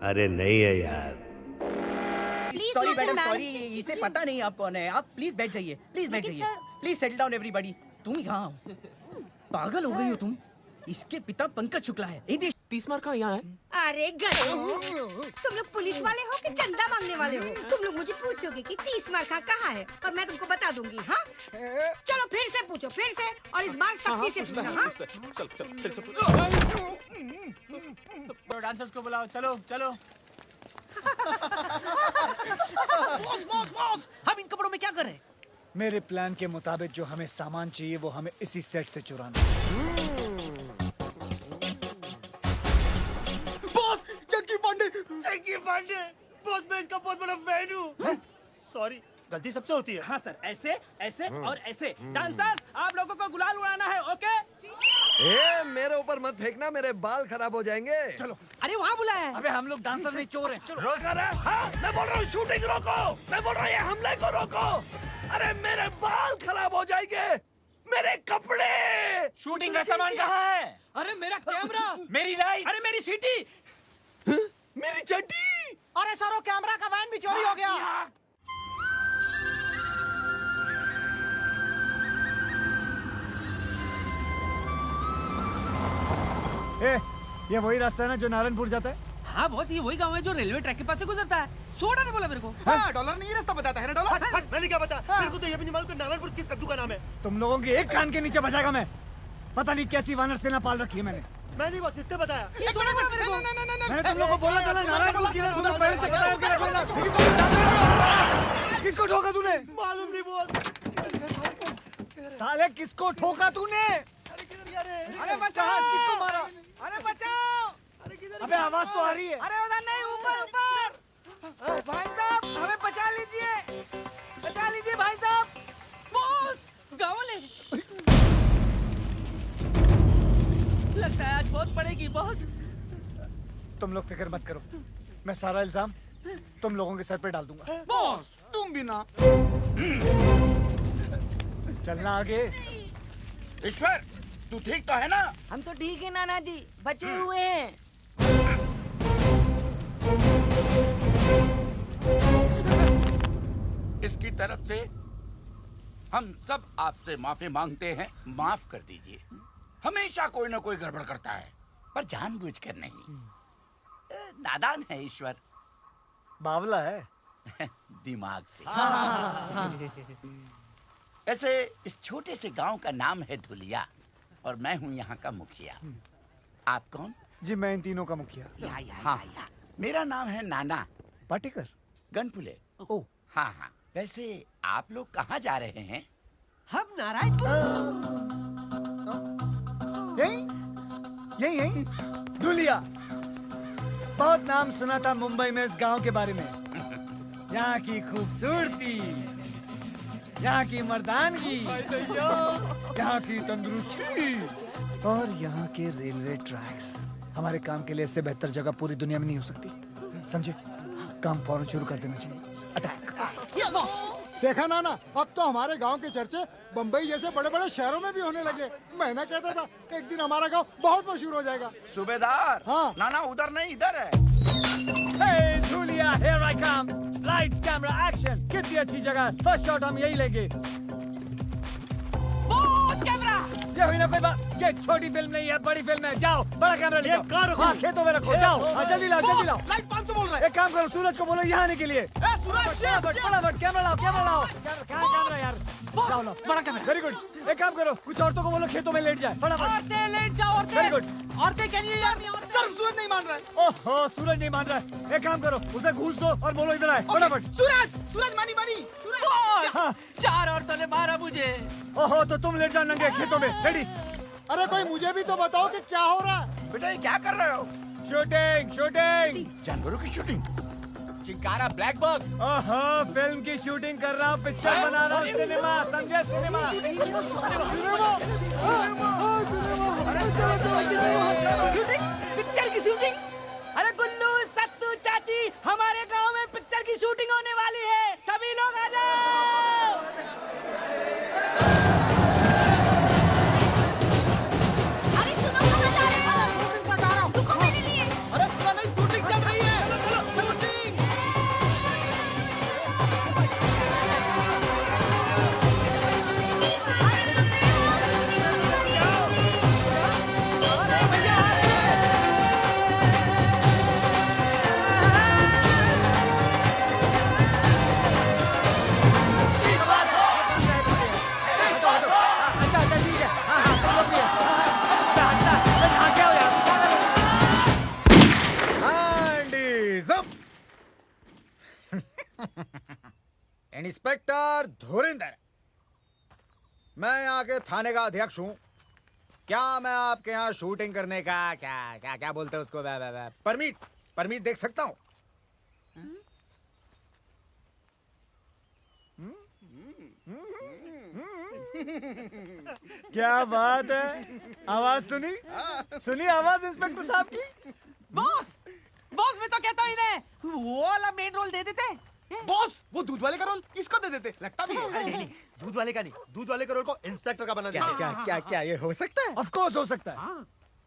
अरे नहीं है यार। सॉरी मैडम, सॉरी, इसे पता नहीं आप कौन है। आप प्लीज बैठ जाइए, प्लीज बैठ जाइए, प्लीज सेटल डाउन एवरीबॉडी। तुम यहाँ पागल हो गई हो तुम। इसके पिता पंकज शुक्ला है। 30 मार्क का यहाँ है। अरे गधो, तुम लोग पुलिस वाले हो कि चंदा मांगने वाले हो? तुम लोग मुझे पूछोगे कि 30 मार्क का कहाँ है और मैं तुमको बता दूंगी। हाँ चलो फिर से पूछो, फिर से, और इस बार सख्ती से पूछो। हाँ चल फिर से पूछ। डांसर्स को बुलाओ, चलो चलो। बॉस, हम इन कपड़ों में क्या करें? मेरे प्लान के मुताबिक जो हमें सामान चाहिए वो हमें इसी सेट से चुराना है। बॉस, चंकी पांडे, बॉस मैं इसका बहुत बड़ा फैन हूँ। सॉरी, गलती सबसे होती है। हाँ सर, ऐसे ऐसे और ऐसे। डांसर्स, आप लोगों को गुलाल उड़ाना है, ओके? ए, मेरे ऊपर मत फेंकना, मेरे बाल खराब हो जाएंगे। चलो। अरे वहाँ बुलाया है। अबे हम लोग डांसर नहीं, चोर हैं। चलो। रोक रहा है? हाँ, मैं बोल रहा हूँ शूटिंग रोको। मैं बोल रहा हूँ ये हमले को रोको। अरे मेरे बाल खराब हो जाएंगे, मेरे कपड़े। शूटिंग का सामान कहाँ है? अरे मेरा कैमरा, मेरी लाइट, अरे मेरी सीटी। मेरी चड्डी। अरे सरो, कैमरा का वैन भी चोरी हो गया। ए, ये वही रास्ता है ना जो नारायणपुर जाता है? हाँ बॉस, ये वही गांव है जो रेलवे ट्रैक के पास से गुजरता है। सोडा ने बोला मेरे को। हाँ, डॉलर नहीं रास्ता बताता है ना डॉलर। मैंने क्या बता? मेरे को तो ये भी नहीं मालूम कि नारायणपुर किस कद्दू का नाम है। तुम लोगों की एक कान के नीचे बजाएगा मैं। पता नहीं कैसी वानर सेना पाल रखी है मैंने। मैं नहीं बॉस, इसने बताया। ये सोडा बोला मेरे को। मैंने तुम लोगों को बोला था ना नारायणपुर किधर, तुम्हें पहले से पता है कि रख लेना। किसको ठोका तूने? मालूम नहीं बॉस। साले किसको ठोका तूने? अरे बचाओ, किसको मारा? अरे बचाओ। अबे आवाज तो आ रही है। अरे उधर नहीं, ऊपर ऊपर। भाई साहब, हमें बचा लीजिए, बचा लीजिए भाई साहब। बॉस, गाँव ले। लगता है आज बहुत पड़ेगी बॉस। तुम लोग फिक्र मत करो, मैं सारा इल्जाम तुम लोगों के सर पे डाल दूंगा। बॉस, तुम भी ना। चलना आगे। ईश्वर, तू ठीक तो है ना? हम तो ठीक है नाना जी, बचे हुए हैं। इसकी तरफ से हम सब आपसे माफी मांगते हैं। माफ कर दीजिए। हमेशा कोई ना कोई गड़बड़ करता है, पर जानबूझकर नहीं। नादान है ईश्वर। बावला है। दिमाग से। ऐसे इस छोटे से गांव का नाम है धुलिया और मैं हूं यहाँ का मुखिया। आप कौन? जी मैं इन तीनों का मुखिया। हाँ, मेरा नाम है नाना पाटेकर। गनपुले। ओ, हाँ हाँ। वैसे आप लोग कहाँ जा रहे हैं? हम नारायणपुर। यही यही धुलिया। बहुत नाम सुना था मुंबई में इस गांव के बारे में। यहाँ की खूबसूरती, यहाँ की मर्दानगी, यहाँ की तंदुरुस्ती और यहाँ के रेलवे ट्रैक्स। हमारे काम के लिए इससे बेहतर जगह पूरी दुनिया में नहीं हो सकती। समझे? काम फौरन शुरू कर देना चाहिए। अटैक। देखा ना, अब तो हमारे गांव के चर्चे बम्बई जैसे बड़े बड़े शहरों में भी होने लगे। मैं ना कहता था एक दिन हमारा गांव बहुत मशहूर हो जाएगा। सूबेदार। हाँ। ना उधर नहीं, इधर है। Hey, Julia, here I come. Lights, camera, action. कितनी अच्छी जगह। फर्स्ट शॉट हम यही लेंगे। Boss, camera. ये हुई ना कोई बात। ये छोटी फिल्म नहीं है, बड़ी फिल्म है। जाओ, बड़ा कैमरा ले आओ। हाँ, खेतों में रखो। जाओ, हाँ, जल्दी लाओ, जल्दी लाओ। लाइट 500 बोल रहा है। एक काम करो, सूरज को बोलो यहाँ आने के लिए। सूरज, फटाफट कैमरा लाओ, कैमरा लाओ। कैमरा यार। जाओ लाओ। बड़ा कैमरा। Very good. एक काम करो, कुछ औरतों को बोलो खेतों में लेट जाए। फटाफट। औरतें लेट जाओ, औरतें। Very good. औरतें क्या नहीं यार? सर सूरज नहीं मान रहा है। ओहो, सूरज नहीं मान रहा है। एक काम करो, उसे घूस दो और बोलो इधर आए। फटाफट। सूरज मानी। बॉस, हाँ। 4 औरतों ने मारा मुझे। ओहो, तो तुम लेट जाओ नंगे खेतों में। रेडी? अरे कोई मुझे भी तो बताओ कि क्या हो रहा है। बेटा ये क्या कर रहे हो? Shooting, shooting. जानवरों की शूटिंग? Chinkara black bug. ओहो, फिल्म की शूटिंग कर रहा हूँ, पिक्चर बना रहा हूँ। सिनेमा, समझे? सिनेमा। शूटिंग, पिक्चर की शूटिंग। अरे गुल्लू, सत्तू, चाची, हमारे गांव में पिक्चर की शूटिंग होने वाली है। सभी लोग आ जाओ। अरे सुनो, कहाँ जा रहे हो? रुको मेरे लिए। अरे नहीं, शूटिंग चल रही है। इंस्पेक्टर धुरिंदर, मैं यहाँ के थाने का अध्यक्ष हूँ। क्या मैं आपके यहाँ शूटिंग करने का क्या क्या क्या बोलते हैं उसको परमिट देख सकता हूँ? क्या बात है, आवाज सुनी आवाज इंस्पेक्टर साहब की। बॉस बॉस मैं तो कहता हूँ इन्हें वो वाला मेन रोल दे देते। बॉस वो दूध वाले का रोल इसको दे देते, लगता भी है। नहीं, दूध वाले का नहीं, दूध वाले का रोल को इंस्पेक्टर का बना क्या दिया। क्या क्या ये हो सकता है? ऑफ कोर्स हो सकता है।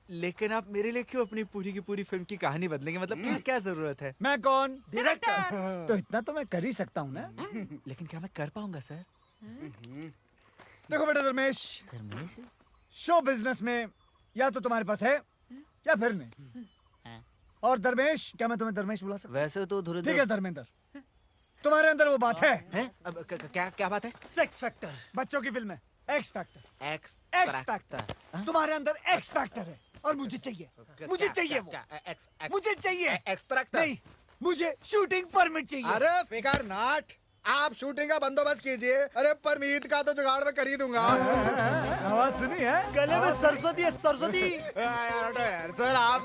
लेकिन आप मेरे लिए क्यों अपनी पूरी की पूरी फिल्म की कहानी बदलेंगे? मतलब क्या क्या जरूरत है? मैं कौन? डायरेक्टर। तो इतना तो मैं कर ही सकता हूँ ना। लेकिन क्या मैं कर पाऊंगा सर? देखो बेटा धर्मेश, शो बिजनेस में या तो तुम्हारे पास है या फिर नहीं। और धर्मेश, क्या मैं तुम्हें धर्मेश बुला सकता? वैसे तो ठीक है धर्मेंद्र, तुम्हारे अंदर वो बात है। अब क्या क्या बात है? Sex factor. बच्चों की फिल्म है एक्स फैक्टर। X factor. तुम्हारे अंदर एक्स फैक्टर है और मुझे चाहिए वो, मुझे चाहिए एक्सट्रैक्टर नहीं, मुझे शूटिंग परमिट चाहिए। अरे फिकर नाट, आप शूटिंग का बंदोबस्त कीजिए। अरे परमीत का तो जुगाड़ में कर ही दूंगा। आवाज सुनी है? गले में सरस्वती है, सरस्वती। यार सर आप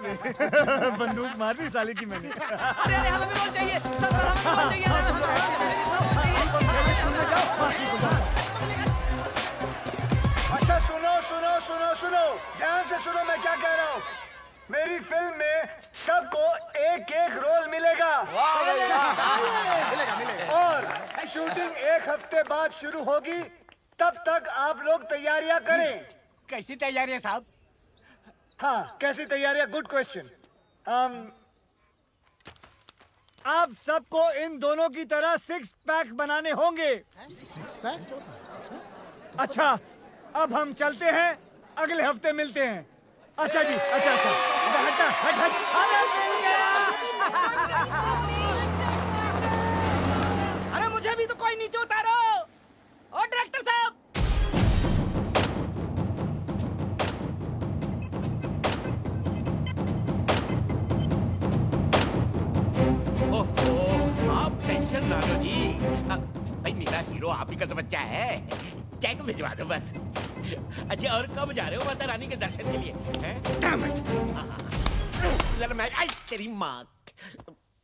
बंदूक मार दी साले की मैंने। अरे हमें भी रोल चाहिए सर, हमें भी रोल चाहिए। अच्छा सुनो, ध्यान से सुनो मैं क्या कह रहा हूँ। मेरी फिल्म में सबको एक एक रोल मिलेगा। और शूटिंग 1 हफ्ते बाद शुरू होगी, तब तक आप लोग तैयारियां करें। कैसी तैयारी है साहब? हाँ, कैसी तैयारियां? Good question. आप सबको इन दोनों की तरह 6 पैक बनाने होंगे। 6 पैक? अच्छा, अब हम चलते हैं, अगले हफ्ते मिलते हैं। अच्छा जी, अच्छा। हट। अरे मिल गया। अरे मुझे भी तो कोई नीचे उतारो। ओ डायरेक्टर साहब, आप टेंशन ना लो जी। भाई मेरा हीरो आप ही का तो बच्चा है, चेक भिजवा दो बस। अच्छा और कब जा रहे हो माता रानी के दर्शन के लिए? मैं आई तेरी माँ,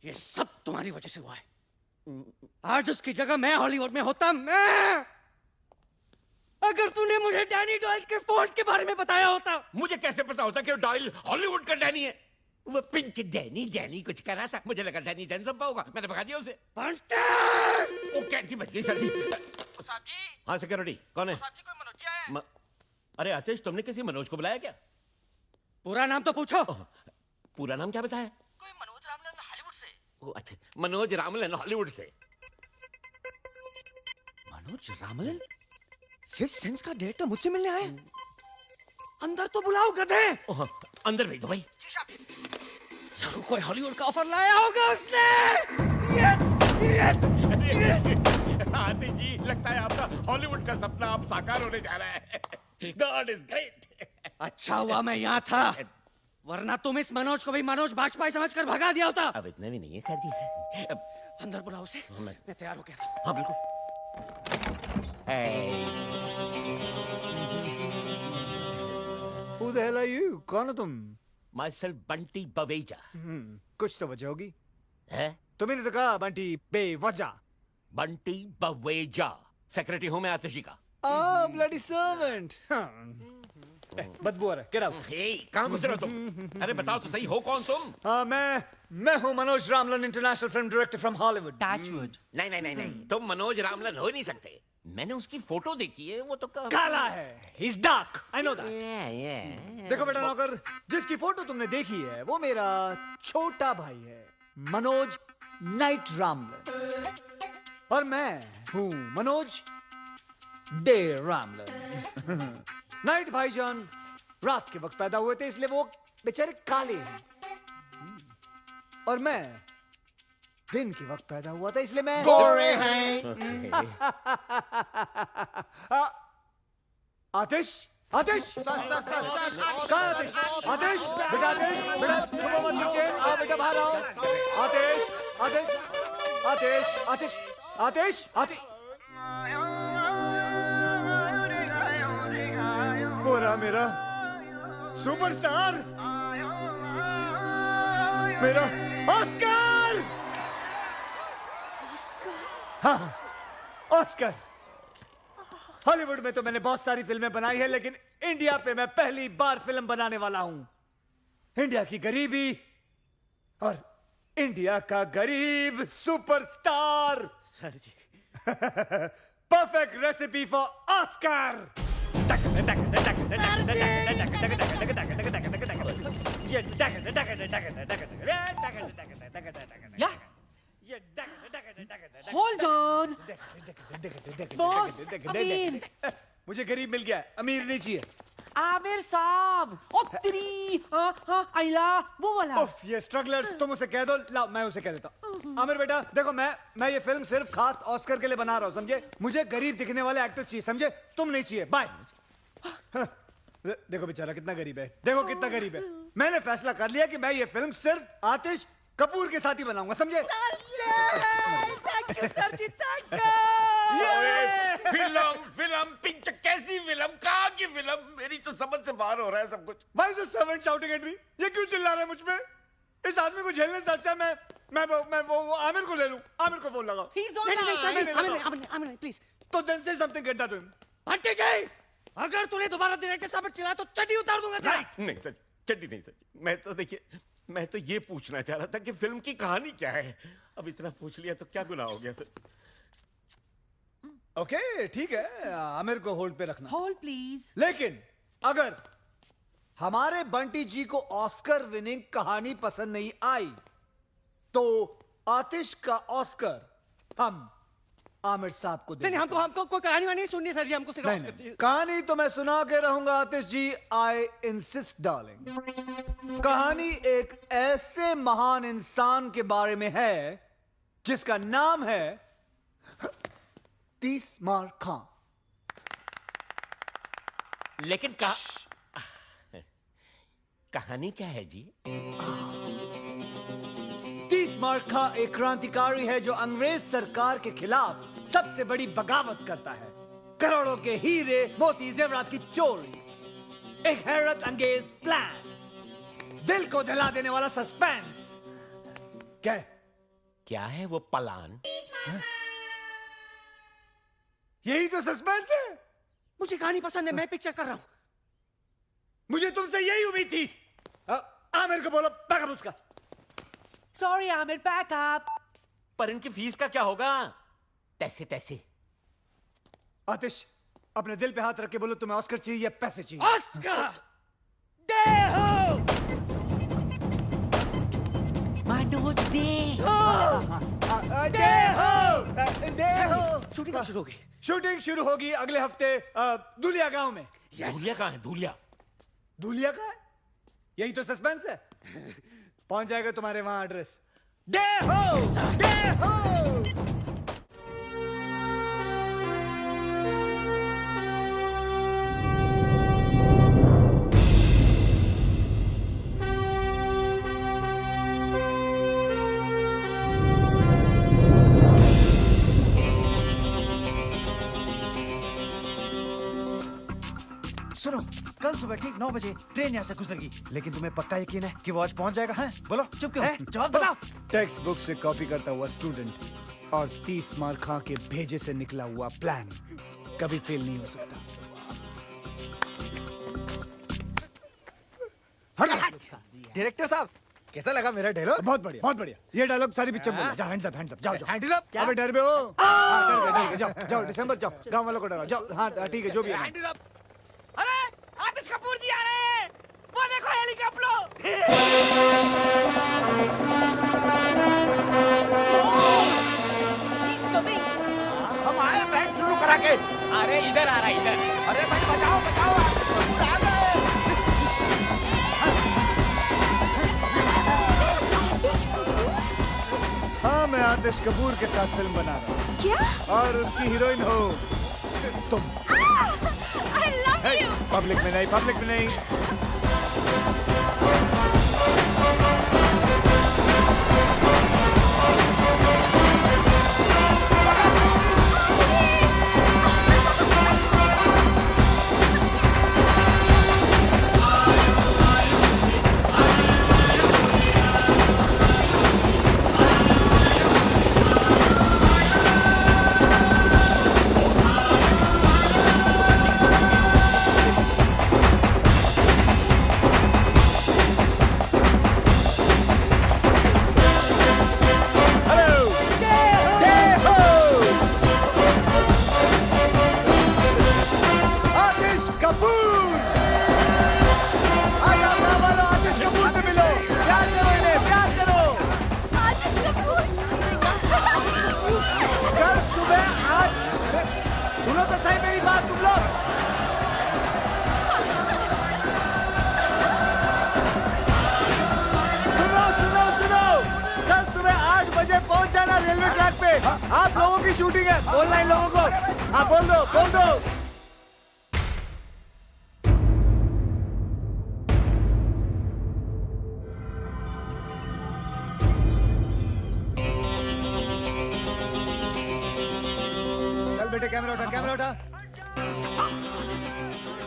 ये सब तुम्हारी वजह से हुआ है। आज उसकी जगह मैं हॉलीवुड में होता, मैं अगर तूने मुझे डैनी डॉयल के फोन के बारे में बताया होता। मुझे कैसे पता होता कि डॉयल हॉलीवुड का डैनी है? वो पिंच डैनी कुछ कर रहा था, मुझे लगा डैनी डेंजम्पा होगा, मैंने भगा दिया उसे। वो कैंटी बच गई सर जी। हाँ सिक्योरिटी कौन है? कोई मनोज है? अरे आतिश, तुमने किसी मनोज को बुलाया क्या? पूरा नाम तो पूछो। पूरा नाम क्या बताया? कोई मनोज रामलन हॉलीवुड से। ओ अच्छा, मनोज रामलन हॉलीवुड से। मनोज रामलन फिफ्थ सेंस का डायरेक्टर मुझसे मिलने आए। अंदर तो बुलाओ गधे। अंदर भेज दो भाई। कोई हॉलीवुड का ऑफर लाया होगा उसने। यस। आतिश जी, लगता है आपका हॉलीवुड का सपना अब साकार होने जा रहा है। God is great. अच्छा हुआ मैं यहाँ था, वरना तुम इस मनोज को भी मनोज बाजपेयी समझकर भगा दिया होता। अब इतना भी नहीं है सर जी। अंदर बुलाओ उसे। मैं तैयार हो गया था। हाँ बिल्कुल। Who the hell are you? कौन हो तुम? Myself बंटी बवेजा। कुछ तो वजह होगी। है? तुम्ही तो कहा बंटी बेवजह। बंटी बवेजा, सेक्रेटरी हूँ मैं आतिश जी का। Bloody servant. बदबू आ रहा है, गेट आउट। कहाँ घुस रहे हो तुम? अरे बताओ तो सही, हो कौन तुम? मैं हूँ मनोज रामलन, international film director from Hollywood. नहीं, तुम मनोज रामलन हो ही नहीं सकते। मैंने उसकी फोटो देखी है, वो तो काला है। He's dark. I know that. देखो बेटा नौकर, जिसकी फोटो तुमने देखी है वो मेरा छोटा भाई है, मनोज नाइट रामलन। और मैं हूँ मनोज डे रामलन। नाइट भाईजान रात के वक्त पैदा हुए थे, इसलिए वो बेचारे काले हैं। और मैं दिन के वक्त पैदा हुआ था, इसलिए मैं गोरे हैं। आतिश आतिश आतिश आतिश बेटा छुपो मत नीचे, आओ बेटा बाहर आओ। आतिश आतिश आतिश आतिश आतिश आतिश वो रहा मेरा सुपरस्टार, मेरा ऑस्कर। हाँ, ऑस्कर। हॉलीवुड में तो मैंने बहुत सारी फिल्में बनाई है, लेकिन इंडिया पे मैं पहली बार फिल्म बनाने वाला हूं। इंडिया की गरीबी और इंडिया का गरीब सुपरस्टार। Sir ji perfect recipe for Oscar. Hold on boss, Aamir. मुझे गरीब मिल गया है, अमीर नहीं चाहिए। आमिर साहब, ओ तेरी आइला वो वाला। उफ, ये स्ट्रगलर्स, तुम उसे कह दो। लाओ, मैं उसे कह देता हूँ। आमिर बेटा देखो, मैं ये फिल्म सिर्फ खास ऑस्कर के लिए बना रहा हूँ, समझे? मुझे गरीब दिखने वाले एक्टर्स चाहिए, समझे? तुम नहीं चाहिए। बाय। देखो बेचारा कितना गरीब है, देखो कितना गरीब है। मैंने फैसला कर लिया कि मैं ये फिल्म सिर्फ आतिश कपूर के साथ ही बनाऊंगा, समझे? फिल्म पिक्चर, कैसी फिल्म, कहाँ की फिल्म? मेरी तो समझ से बाहर हो रहा है सब कुछ। Why is the servant shouting at me? ये क्यों चिल्ला रहा है मुझ पे? इस आदमी को झेलने से अच्छा मैं वो आमिर को ले लूं। आमिर को फोन लगाओ। He's on नहीं, प्लीज। तो then say something, get that to him. भट्टी जी, अगर तूने दोबारा डायरेक्टर साहब चिल्लाया तो चड्डी उतार दूंगा तेरा। नहीं सर, चड्डी नहीं सर। मैं तो देखिए, मैं तो ये पूछना चाह रहा था कि फिल्म की कहानी क्या है। अब इतना पूछ लिया तो क्या गुनाह हो गया सर? ओके, ठीक है, आमिर को होल्ड पे रखना। Hold please. लेकिन अगर हमारे बंटी जी को ऑस्कर विनिंग कहानी पसंद नहीं आई, तो आतिश का ऑस्कर हम आमिर साहब को नहीं, हमको कोई कहानी वानी नहीं सुननी सर जी, हमको सिर्फ नहीं, ऑस्कर नहीं, चाहिए। कहानी तो मैं सुना के रहूंगा आतिश जी। I insist darling. कहानी एक ऐसे महान इंसान के बारे में है जिसका नाम है तीसमार खां। लेकिन कहानी क्या है जी? तीसमार खां एक क्रांतिकारी है जो अंग्रेज सरकार के खिलाफ सबसे बड़ी बगावत करता है। करोड़ों के हीरे, मोती, जेवरात की चोरी, एक हैरत अंगेज प्लान, दिल को दहिला देने वाला सस्पेंस। क्या है वो प्लान? यही तो सस्पेंस है। मुझे कहानी पसंद है, मैं पिक्चर कर रहा हूँ। मुझे तुमसे यही उम्मीद थी। आमिर को बोलो बैकअप उसका। Sorry Aamir, backup. पर इनकी फीस का क्या होगा? पैसे पैसे। आतिश, अपने दिल पे हाथ रख के बोलो तुम्हें ऑस्कर चाहिए या पैसे चाहिए? ऑस्कर दे हो। मनोज दे। शूटिंग शुरू हो गई। शूटिंग शुरू होगी अगले हफ्ते दुलिया गांव में। धूलिया कहाँ है? धूलिया? दुलिया का है? यही तो सस्पेंस है। पहुंच जाएगा तुम्हारे वहां एड्रेस। दे हो। सुनो, कल सुबह ठीक 9 बजे ट्रेन यहाँ से गुजरेगी, लेकिन तुम्हें पक्का यकीन है कि वो आज पहुंच जाएगा? हैं? बोलो, चुप क्यों? जवाब बताओ। टेक्स्ट बुक से कॉपी करता हुआ स्टूडेंट और तीसमार खां के भेजे से निकला हुआ प्लान कभी फेल नहीं हो सकता। डायरेक्टर साहब, कैसा लगा मेरा डायलॉग? बहुत बढ़िया, बहुत बढ़िया। ये डायलॉग सारी पिक्चर में बोलना। हैंड्स अप, जाओ। Handle up? अबे डर बे हो? डर गए, जाओ दिसंबर, जाओ गांव वालों को डराओ, जाओ। हाँ ठीक है, जो भी है। Handle up. अरे आतिश कपूर जी आ रहे हैं, वो देखो हेलीकॉप्टर। हम आए बैंड शुरू करा के। अरे इधर आ रहा है, इधर। अरे भाई बचाओ, आ गए। हाँ, मैं आतिश कपूर के साथ फिल्म बना रहा हूँ। क्या? और उसकी हीरोइन हो तुम। I love you. पब्लिक में नहीं। आप लोगों की शूटिंग है, बोलना इन लोगों को। हाँ बोल दो, बोल दो। चल बेटे कैमरा उठा, कैमरा उठा।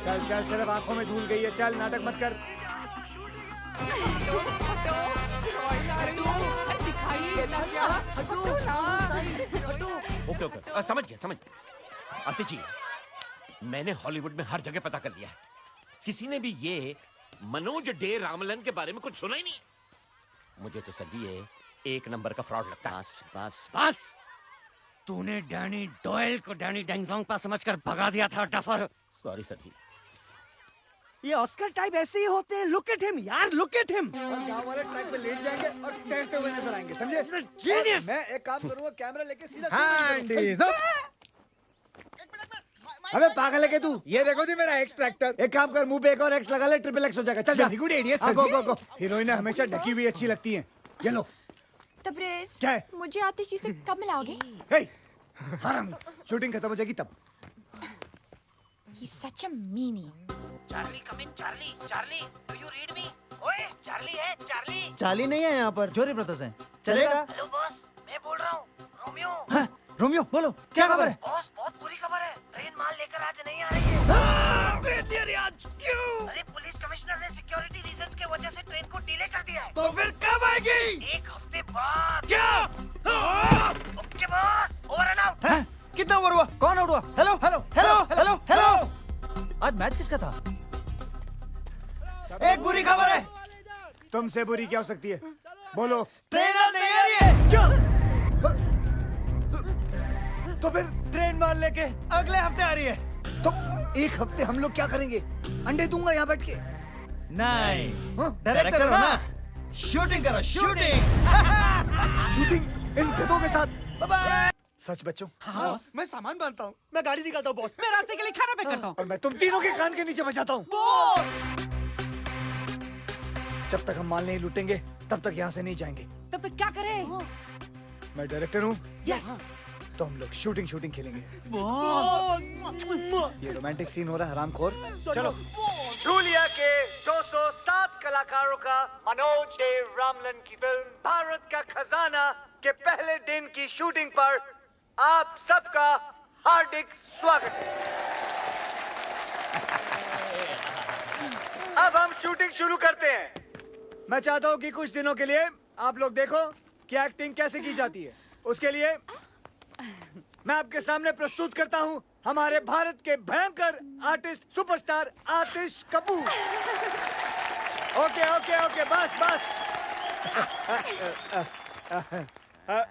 चल चल, सिर्फ आंखों में धूल गई है, चल नाटक मत कर। ओके ओके, समझ गया समझ गया। आतिश जी, मैंने हॉलीवुड में हर जगह पता कर लिया है, किसी ने भी ये मनोज डे रामलन के बारे में कुछ सुना ही नहीं। मुझे तो सर जी ये एक नंबर का फ्रॉड लगता है। बस बस बस, तूने डैनी डॉयल को डैनी डेंगजोंगपा समझकर भगा दिया था डफर। सॉरी सर जी। ये ऑस्कर टाइप ऐसे ही होते हैं। लुक एट हिम यार, लुक एट हिम। और गांव वाले ट्रैक पे लेट जाएंगे और तैरते हुए नजर आएंगे, समझे? जीनियस। मैं एक काम करूंगा, कैमरा लेके सीधा हैंड इज अप। अबे पागल है क्या तू? ये देखो जी मेरा एक्स ट्रैक्टर। एक काम कर, मुंह पे एक और एक्स लगा ले, ट्रिपल एक्स हो जाएगा। चल जा। Good idea sir. Go go go. हीरोइनें हमेशा ढकी हुई अच्छी लगती हैं। ये लो। तबरेज, क्या है? मुझे आतिश जी से कब मिलाओगे? हे, हरामी। शूटिंग खत्म हो जाएगी तब। He's such a meanie. Charlie come in, Charlie Charlie do you read me? ओए चार्ली है, चार्ली। चार्ली नहीं है यहाँ पर, जोरी ब्रदर्स हैं। चलेगा? हेलो बॉस, मैं बोल रहा हूँ रोमियो। हाँ, रोमियो बोलो, क्या खबर है? बॉस बहुत बुरी खबर है, ट्रेन माल लेकर आज नहीं आ रही है। ट्रेन आज क्यों? अरे पुलिस कमिश्नर ने सिक्योरिटी रीजंस के वजह से ट्रेन को डिले कर दिया है। तो फिर कब आएगी? एक हफ्ते बाद। क्या? Okay boss, over and out. हैं? कितना ओवर हुआ? कौन आउट हुआ? Hello hello hello hello hello. आज मैच किसका था? एक बुरी खबर है। तुमसे बुरी क्या हो सकती है? बोलो। ट्रेन आज नहीं आ रही है। क्या? तो फिर ट्रेन माल लेके अगले हफ्ते आ रही है। तो एक हफ्ते हम लोग क्या करेंगे? अंडे दूंगा यहाँ बैठ के। नहीं, हाँ? डायरेक्टर हो ना, शूटिंग करो, शूटिंग। शूटिंग इन गधों के साथ। Bye bye. सच बच्चों। बॉस, मैं सामान बांधता हूँ। मैं गाड़ी निकालता हूँ बॉस। मैं रास्ते के लिए खाना पैक करता हूँ। और मैं तुम तीनों के कान के नीचे बजाता हूँ। जब तक हम माल नहीं लूटेंगे तब तक यहाँ से नहीं जाएंगे। तब तक क्या करें? मैं डायरेक्टर हूँ, यस तो हम लोग शूटिंग शूटिंग खेलेंगे। ये रोमांटिक सीन हो रहा है, हरामखोर। चलो। रूलिया के 207 कलाकारों का मनोज डे रामलन की फिल्म भारत का खजाना के पहले दिन की शूटिंग पर आप सबका हार्दिक स्वागत है। अब हम शूटिंग शुरू करते हैं। मैं चाहता हूँ कि कुछ दिनों के लिए आप लोग देखो कि एक्टिंग कैसे की जाती है। उसके लिए मैं आपके सामने प्रस्तुत करता हूँ हमारे भारत के भयंकर आर्टिस्ट सुपरस्टार आतिश कपूर। ओके ओके ओके, बस बस।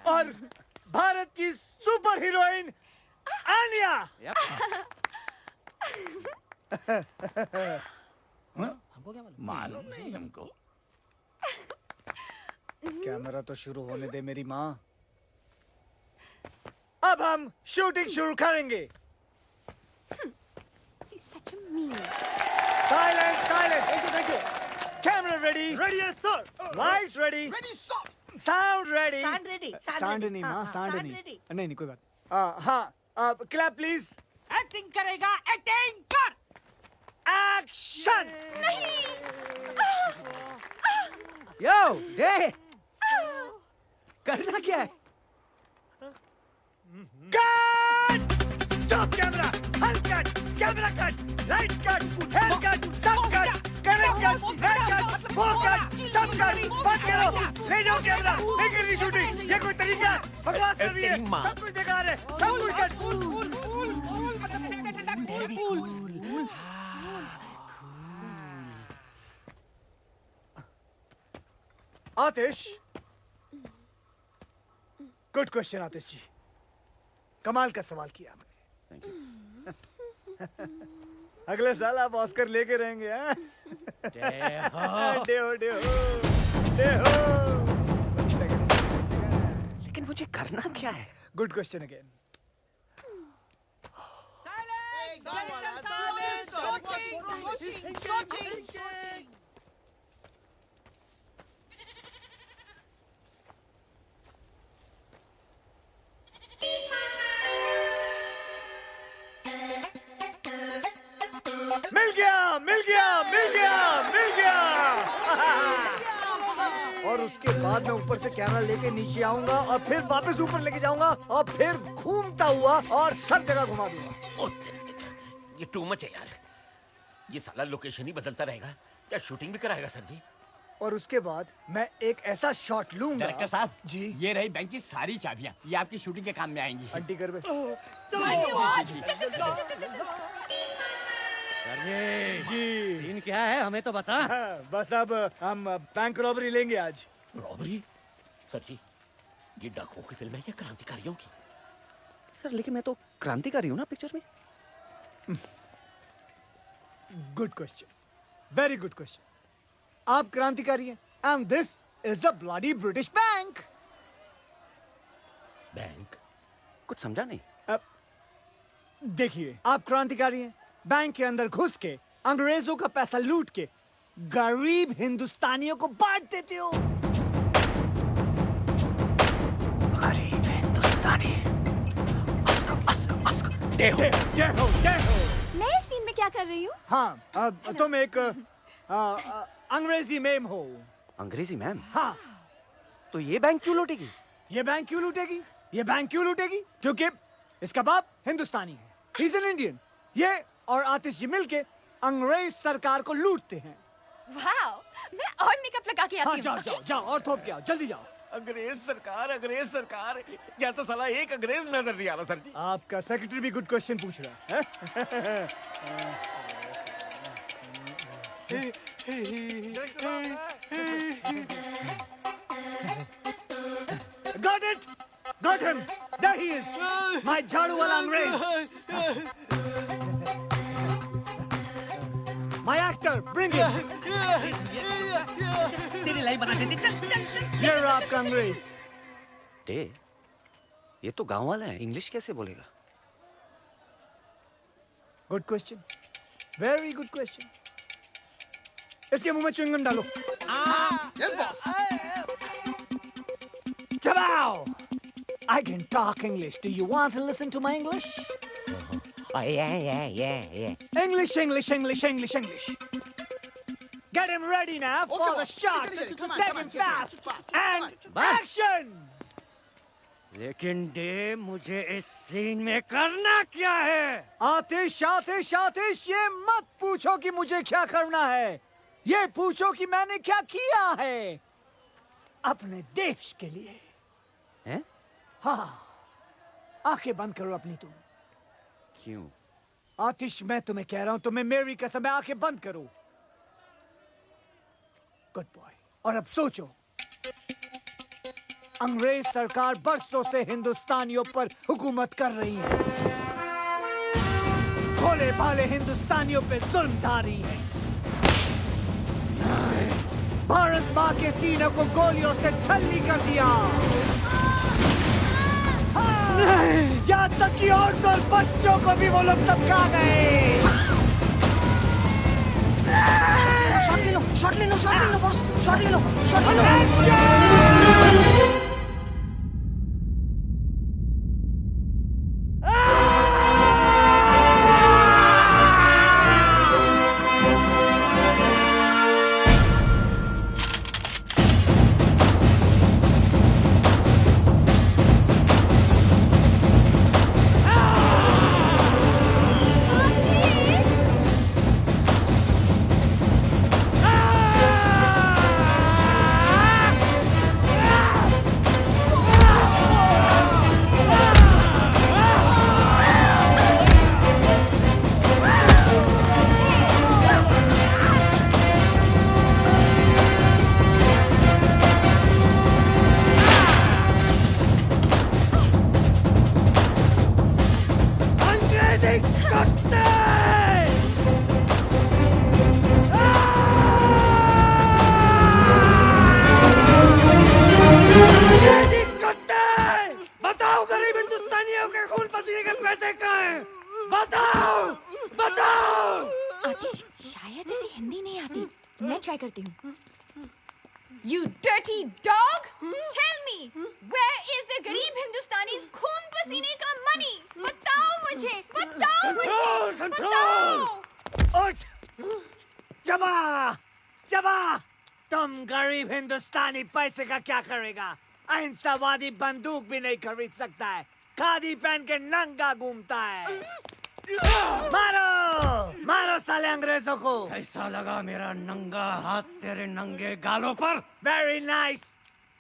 और भारत की सुपर हीरोइन आलिया। मालूम नहीं हमको। कैमरा तो शुरू होने दे मेरी माँ। अब हम शूटिंग शुरू करेंगे। He's such a meanie. Silent silent. Thank you. Camera ready. Ready है sir. Lights ready. Sound ready. Sound ready, sound sound ready. नहीं हाँ, माँ, हाँ, साउंड sound नहीं। ready. नहीं नहीं कोई बात। हाँ, क्लैप प्लीज। एक्टिंग करेगा, एक्टिंग कर। एक्शन। यो ये करना क्या है? कट! Stop camera! हल cut! Camera cut! Light cut! Hair cut! सब cut! Correct cut! Hair cut! वो कट! सब कट! बंद करो! ले जाओ कैमरा! नहीं करनी शूटिंग! ये कोई तरीका है? बकवास कर रही है! सब कुछ बेकार है! सब कुछ कट! आतिश, गुड क्वेश्चन आतिश जी, कमाल का सवाल किया आपने। अगले साल आप ऑस्कर लेके रहेंगे। हाँ? डेहो डेहो डेहो। लेकिन मुझे करना क्या है? Good question again. और उसके बाद मैं ऊपर से कैमरा लेके नीचे आऊंगा और फिर वापस ऊपर लेके जाऊंगा और फिर घूमता हुआ और सब जगह घुमा दूंगा। ओ, ये टू मच है यार। ये साला लोकेशन ही बदलता रहेगा या शूटिंग भी कराएगा सर जी? और उसके बाद मैं एक ऐसा शॉट लूंगा। डायरेक्टर साहब जी ये रही बैंक की सारी चाबियां, ये आपकी शूटिंग के काम में आएंगी। आंटी कर बे। जी सीन क्या है हमें तो बता। हाँ, बस अब हम बैंक रॉबरी लेंगे आज। रॉबरी? सर जी ये डाकुओं की फिल्म है या क्रांतिकारियों की? सर लेकिन मैं तो क्रांतिकारी हूँ ना पिक्चर में। Good question, very good question. आप क्रांतिकारी हैं and this is a bloody British bank. Bank? कुछ समझा नहीं। अब देखिए, आप क्रांतिकारी हैं, बैंक के अंदर घुस के अंग्रेजों का पैसा लूट के गरीब हिंदुस्तानियों को बांट देते हो। गरीब हिंदुस्तानी। देखो देखो देखो। मैं इस सीन में क्या कर रही हूँ? हाँ, अब तुम एक अंग्रेजी मेम हो। अंग्रेजी मैम? हाँ। तो ये बैंक क्यों लूटेगी? ये बैंक क्यों लूटेगी? ये बैंक क्यों लूटेगी? क्योंकि इसका बाप हिंदुस्तानी है, ही इज एन इंडियन। ये और आतिश जी मिलके अंग्रेज सरकार को लूटते हैं। वाओ, मैं और मेकअप लगा के हाँ, आती जाओ हूँ। जाओ जाओ और थोप के आओ, जल्दी जाओ। अंग्रेज सरकार या तो साला एक अंग्रेज नजर नहीं आ रहा सर जी। आपका सेक्रेटरी भी गुड क्वेश्चन पूछ रहा है। Got it! Got him! There he is! My झाड़ू वाला अंग्रेज! My actor, bring him! तेरी लाइफ बना देते, चल चल चल। ये रहा आपका अंग्रेज। डे, ये तो गांव वाला है, इंग्लिश कैसे बोलेगा? Good question, very good question. इसके मुंह में च्युइंगम डालो। चबाओ! I can talk English. Do you want to listen to my English? Yeah. English, English, English, English, English. Get him ready now for the shot. Take him fast. And action! लेकिन day, मुझे इस scene में करना क्या है? आतिश, आतिश, आतिश, ये मत पूछो कि मुझे क्या करना है। ये पूछो कि मैंने क्या किया है अपने देश के लिए। हैं? हाँ, आंखें बंद करो अपनी तुम। क्यों? आतिश, मैं तुम्हें कह रहा हूं, तुम्हें मेरी कसम है, आंखें बंद करो। Good boy. और अब सोचो, अंग्रेज सरकार बरसों से हिंदुस्तानियों पर हुकूमत कर रही है, भोले भाले हिंदुस्तानियों पे जुल्म ढा रही है। भारत माँ के सीनों को गोलियों से छलनी कर दिया। यहाँ तक कि औरतों और बच्चों को भी वो लोग सबका गए। शॉट ले लो बॉस, शॉट ले लो। आतिश, शायद इसे हिंदी नहीं आती। मैं ट्राई करती हूँ। You dirty dog! Tell me, where is the गरीब हिंदुस्तानीज़ खून पसीने का money? बताओ मुझे, बताओ! उठ! जबा! हम गरीब हिंदुस्तानी पैसे का क्या करेगा? अहिंसावादी बंदूक भी नहीं खरीद सकता है, खादी पहन के नंगा घूमता है। मारो मारो साले अंग्रेजों को। कैसा लगा मेरा नंगा हाथ तेरे नंगे गालों पर? Very nice.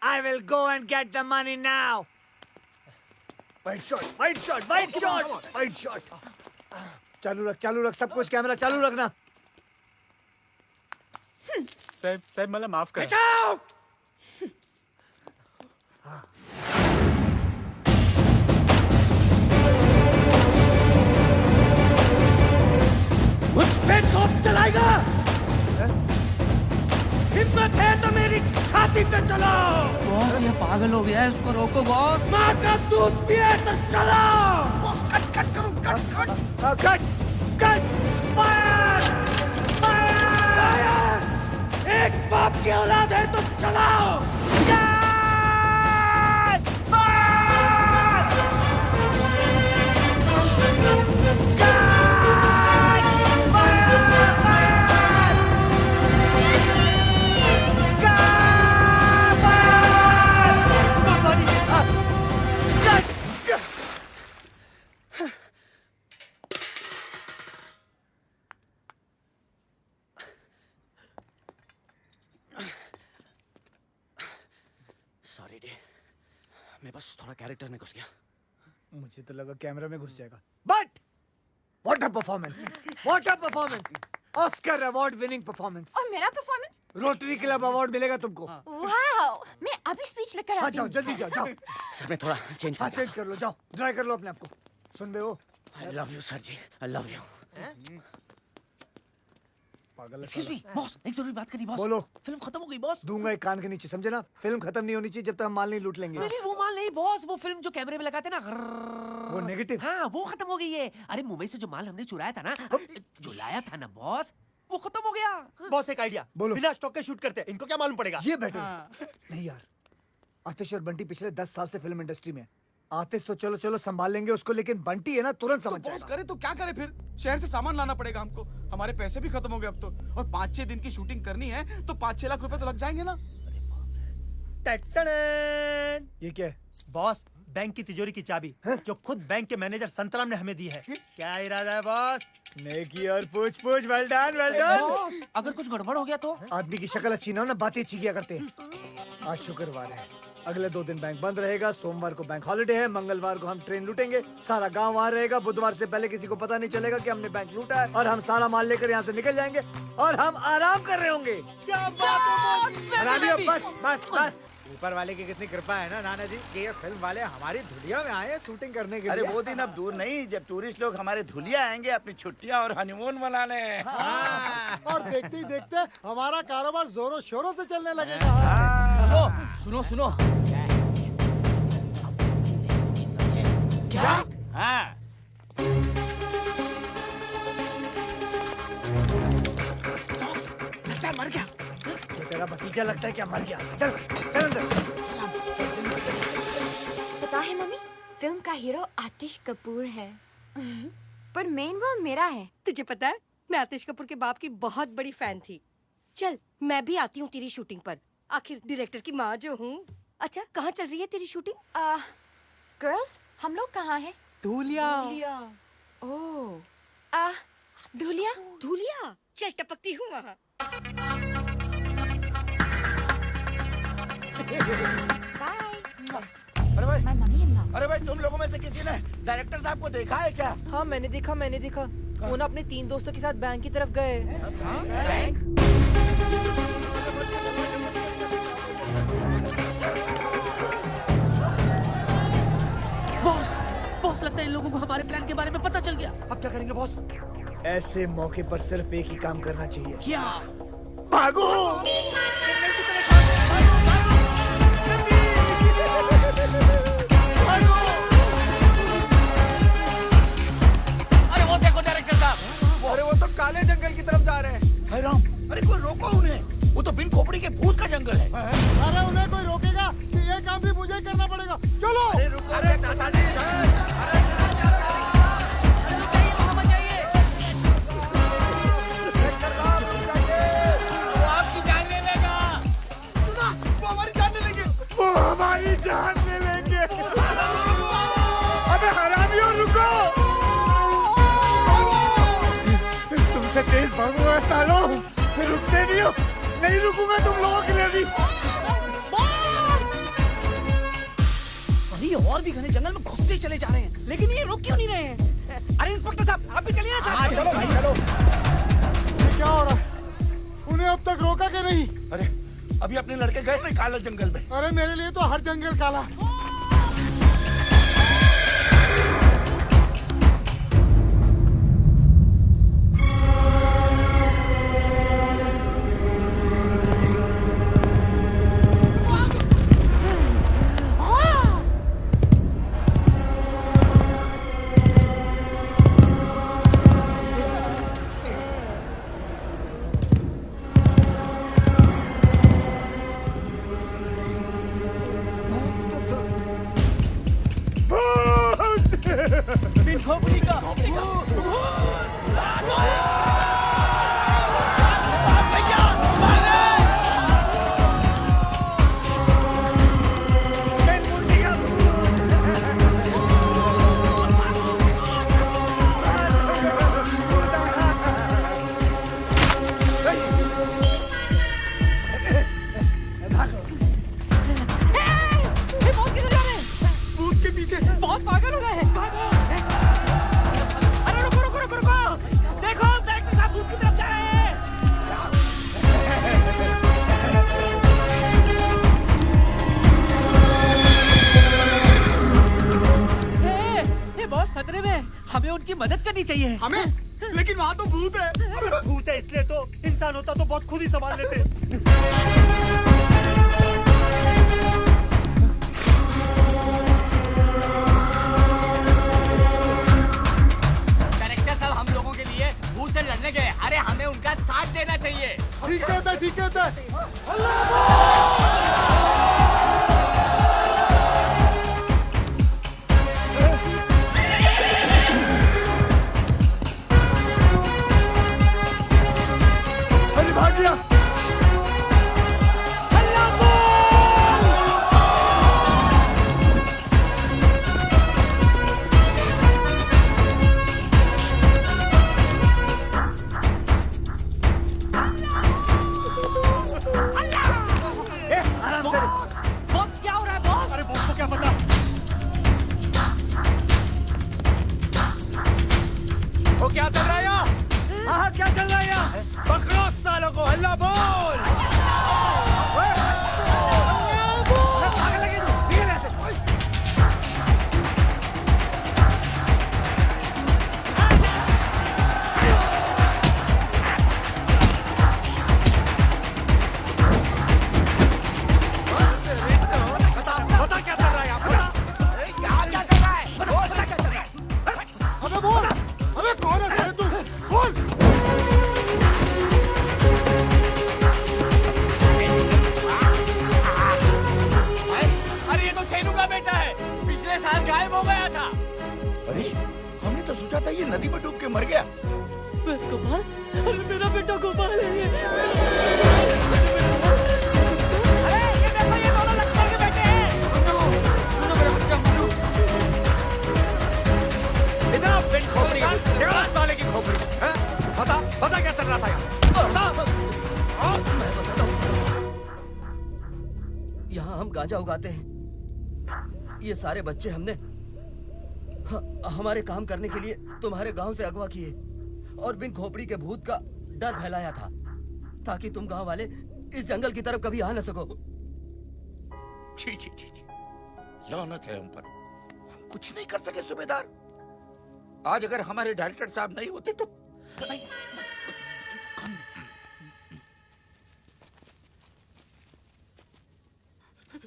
I will go and get the money now. Wide shot, wide shot, wide shot, wide shot. चालू रख सब कुछ, कैमरा चालू रखना। साहब मला माफ कर। मुझ पे तोप चलाएगा? हिम्मत है तो मेरी छाती पे चलो। बॉस ये पागल हो गया है, उसको रोको बॉस। माँ का दूध पिए तो चलो। बॉस कट करो कट। Cut fire fire! एक बाप की औलाद है तो चलाओ। सॉरी डे, मैं बस थोड़ा कैरेक्टर में घुस गया। मुझे तो लगा कैमरा में घुस जाएगा। But what a performance, what a performance, Oscar award winning performance. और मेरा परफॉर्मेंस? रोटरी क्लब अवार्ड मिलेगा तुमको। वाओ, मैं अभी स्पीच लेकर हाँ आती जाओ हूँ। जल्दी जाओ जाओ। सर मैं थोड़ा चेंज हाँ चेंज कर लो, जाओ ड्राई कर लो अपने आप को। सुन बे वो I love you sir ji, I love you. पागल है एक्सक्यूज मी साला। बॉस, एक जरूरी बात करनी बॉस। बोलो। फिल्म खत्म हो गई बॉस। दूंगा एक कान के नीचे, समझे ना? फिल्म खत्म नहीं होनी चाहिए जब तक हम माल नहीं लूट लेंगे। नहीं वो माल नहीं बॉस, वो फिल्म जो कैमरे में लगाते ना, वो नेगेटिव। हाँ वो खत्म हो गई है। अरे मुंबई से जो माल हमने चुराया था ना, जो लाया था ना बॉस, वो खत्म हो गया। बॉस एक आइडिया, बोलो। बिना स्टॉक के शूट करते हैं, इनको क्या मालूम पड़ेगा? ये बेटर नहीं यार। आतिश और बंटी पिछले 10 साल से फिल्म इंडस्ट्री में। आतिश तो चलो चलो संभाल लेंगे उसको, लेकिन बंटी है ना तुरंत समझ बॉस जाएगा। करे तो क्या करे फिर? शहर से सामान लाना पड़ेगा हमको, हमारे पैसे भी खत्म हो गए अब तो, और 5-6 दिन की शूटिंग करनी है तो 5-6 लाख रुपए तो लग जाएंगे ना। टटटन! ये क्या है? बॉस बैंक की तिजोरी की चाबी जो खुद बैंक के मैनेजर संतराम ने हमें दी है। क्या इरादा है बॉस? नेकी और पूछ पूछ, well done well done. Boss अगर कुछ गड़बड़ हो गया तो? आदमी की शक्ल अच्छी ना हो ना, बातें अच्छी किया करते हैं। आज शुक्रवार है, अगले 2 दिन बैंक बंद रहेगा। सोमवार को बैंक हॉलिडे है, मंगलवार को हम ट्रेन लूटेंगे, सारा गांव वहां रहेगा। बुधवार से पहले किसी को पता नहीं चलेगा कि हमने बैंक लूटा है, और हम सारा माल लेकर यहाँ से निकल जाएंगे और हम आराम कर रहे होंगे। क्या बात है बॉस? बस बस बस। ऊपर वाले की कितनी कृपा है ना नाना जी कि ये फिल्म वाले हमारी धुलिया में आए शूटिंग करने के अरे लिए। वो दिन अब दूर नहीं जब टूरिस्ट लोग हमारे धुलिया आएंगे अपनी छुट्टियां और हनीमून मनाने। और देखते ही देखते हमारा कारोबार जोरों शोरों से चलने लगेगा। सुनो सुनो, क्या? हाँ। लगता है मर गया। ये तेरा भतीजा लगता है क्या मर गया? चल चल अंदर। पता है मम्मी, फिल्म का हीरो आतिश कपूर है पर मेन रोल मेरा है। तुझे पता है मैं आतिश कपूर के बाप की बहुत बड़ी फैन थी। चल मैं भी आती हूँ तेरी शूटिंग पर, आखिर डायरेक्टर की माँ जो हूँ। अच्छा कहाँ चल रही है तेरी शूटिंग? गर्ल्स हम लोग कहाँ हैं? धुलिया। ओह, धुलिया? धुलिया? चल टपकती हूँ वहाँ। बाय। अरे भाई, माय मम्मी इन लॉ। अरे भाई तुम लोगों में से किसी ने डायरेक्टर साहब को देखा है क्या? हाँ मैंने देखा। वो ना अपने 3 दोस्तों के साथ बैंक की तरफ गए। बैंक? बॉस लगता है इन लोगों को हमारे प्लान के बारे में पता चल गया। अब क्या करेंगे बॉस? ऐसे मौके पर सिर्फ एक ही काम करना चाहिए। क्या? भागो! अरे वो देखो डायरेक्टर साहब। अरे वो तो काले जंगल की तरफ जा रहे हैं। हाय राम, अरे कोई रोको उन्हें, वो तो बिन खोपड़ी के भूत का जंगल है। अरे उन्हें कोई रोकेगा कि ये काम भी मुझे ही करना पड़ेगा। चलो। अरे रुको, अरे चाचा जी। वो आपकी जान ले लेगा। से तेज भागूंगा सालों, मैं रुकते नहीं हो, नहीं रुकूंगा तुम लोगों के लिए भी। अरे और भी घने जंगल में घुसते चले जा रहे हैं, लेकिन ये रुक क्यों नहीं रहे हैं? अरे इंस्पेक्टर साहब, आप भी चलिए ना साहब। चलो। ये क्या हो रहा है? उन्हें अब तक रोका कि नहीं? अरे अभी अपने लड़के गए ना काला जंगल में। अरे मेरे लिए तो हर जंगल काला है। बिन खोपड़ी का बॉस किधर जा रहे हैं? भूत के पीछे। बॉस पागल हो गए हैं। भागो। अरे रुको रुको रुको रुको, देखो डायरेक्टर साहब भूत की तरफ जा रहे हैं। ए बॉस खतरे में, हमें उनकी मदद करनी चाहिए। हमें? लेकिन वहाँ तो भूत है। भूत है इसलिए तो, इंसान होता तो बहुत खुद ही संभाल लेते। डायरेक्टर साहब हम लोगों के लिए भूत से लड़ने गए, अरे हमें उनका साथ देना चाहिए। ठीक कहता है, ठीक कहता है। अरे भाग गया। बॉस क्या हो रहा है बॉस? अरे बॉस को क्या पता? वो क्या चल रहा है यहाँ? हाँ क्या चल रहा है यहाँ? पकड़ो सालों को, हल्ला बोल। भागने लगे तू, निकल यहाँ से। बता क्या चल रहा है यहाँ? क्या चल रहा है? बोल क्या चल रहा है? अबे बोल, अबे कौन है साले तू? बोल। अरे ये तो छेनू का बेटा है, पिछले साल गायब हो गया था। अरे हमने तो सोचा था ये नदी में डूब के मर गया। गोपाल, अरे मेरा बेटा गोपाल है ये। अरे ये देखो, ये दोनों लक्ष्मण के बेटे हैं। मेरा बच्चा मनु। इधर बिन खोपड़ी का, निकाल साले की खोपड़ी। हैं? बता बता क्या चल रहा था यहाँ? यहाँ हम गांजा उगाते हैं। ये सारे बच्चे हमने हमारे काम करने के लिए तुम्हारे गांव से अगवा किए और बिन खोपड़ी के भूत का डर फैलाया था, ताकि तुम गांव वाले इस जंगल की तरफ कभी आ न सको। छी छी छी छी, लानत है हम पर। हम कुछ नहीं कर सके सूबेदार। आज अगर हमारे डायरेक्टर साहब नहीं होते तो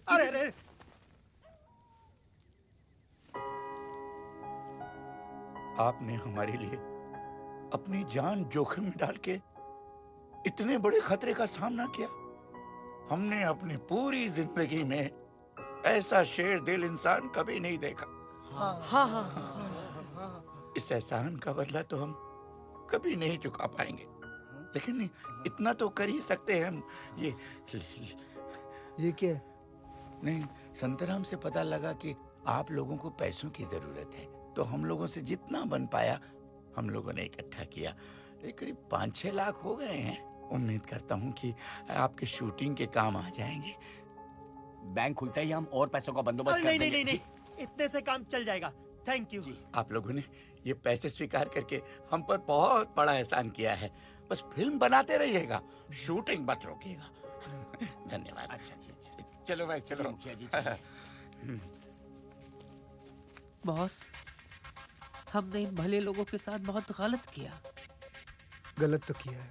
अरे अरे आपने हमारे लिए अपनी जान जोखिम में डाल के इतने बड़े खतरे का सामना किया। हमने अपनी पूरी जिंदगी में ऐसा शेर दिल इंसान कभी नहीं देखा। इस एहसान का बदला तो हम कभी नहीं चुका पाएंगे, लेकिन इतना तो कर ही सकते हैं हम। ये क्या? नहीं, संतराम से पता लगा कि आप लोगों को पैसों की जरूरत है, तो हम लोगों से जितना बन पाया हम लोगों ने इकट्ठा किया। ये करीब 5-6 लाख हो गए हैं। उम्मीद करता हूँ कि आपके शूटिंग के काम आ जाएंगे। बैंक खुलते ही हम और पैसों का बंदोबस्त कर नहीं देंगे। नहीं नहीं नहीं, इतने से काम चल जाएगा। Thank you. आप लोगों ने ये पैसे स्वीकार करके हम पर बहुत बड़ा एहसान किया है। बस फिल्म बनाते रहिएगा, शूटिंग मत रोकिएगा। धन्यवाद। अच्छा। चलो भाई चलो। मुखिया जी चलिए। बॉस, हमने इन भले लोगों के साथ बहुत गलत किया। गलत तो किया है,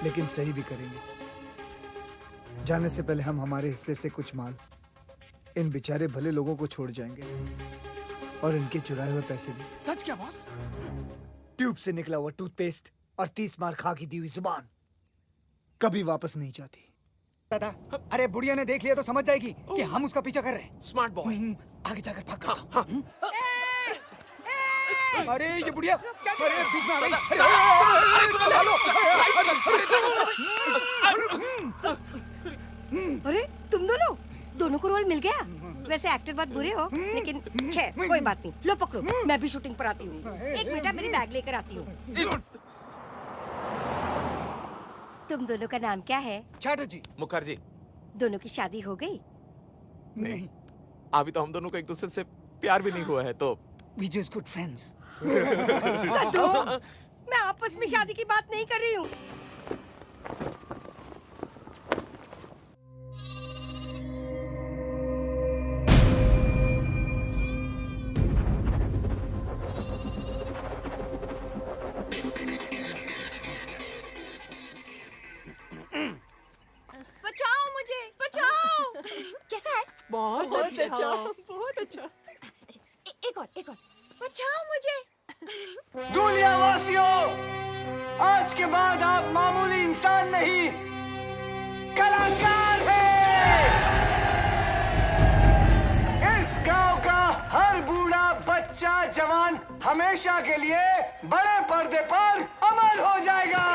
लेकिन सही भी करेंगे। जाने से पहले हम हमारे हिस्से से कुछ माल इन बेचारे भले लोगों को छोड़ जाएंगे, और इनके चुराए हुए पैसे भी। सच क्या बॉस? ट्यूब से निकला हुआ टूथपेस्ट और 30 मार खा की दी हुई जुबान कभी वापस नहीं जाती। दादा, अरे बुढ़िया ने देख लिया तो समझ जाएगी कि हम उसका पीछा कर रहे हैं। Smart boy. आगे जाकर भाग कर। अरे ये बुढ़िया, अरे बीच में आ गई। अरे तुम दोनों को रोल मिल गया। वैसे एक्टर बात बुरे हो, लेकिन खैर कोई बात नहीं। लो पकड़ो, मैं भी शूटिंग पर आती हूँ। एक मिनट, मेरी बैग लेकर आती हूँ। तुम दोनों का नाम क्या है? चैटर्जी। मुखर्जी। दोनों की शादी हो गई? नहीं, अभी तो हम दोनों को एक दूसरे से प्यार भी नहीं हुआ है, तो we just good friends. कद्दू, मैं आपस में शादी की बात नहीं कर रही हूँ। बचाओ मुझे, बचाओ। कैसा है? बहुत अच्छा, बहुत अच्छा। एक और बचाओ मुझे। दूलिया वासियों, आज के बाद आप मामूली इंसान नहीं, कलाकार हैं। इस गांव का हर बूढ़ा बच्चा जवान हमेशा के लिए बड़े पर्दे पर अमर हो जाएगा।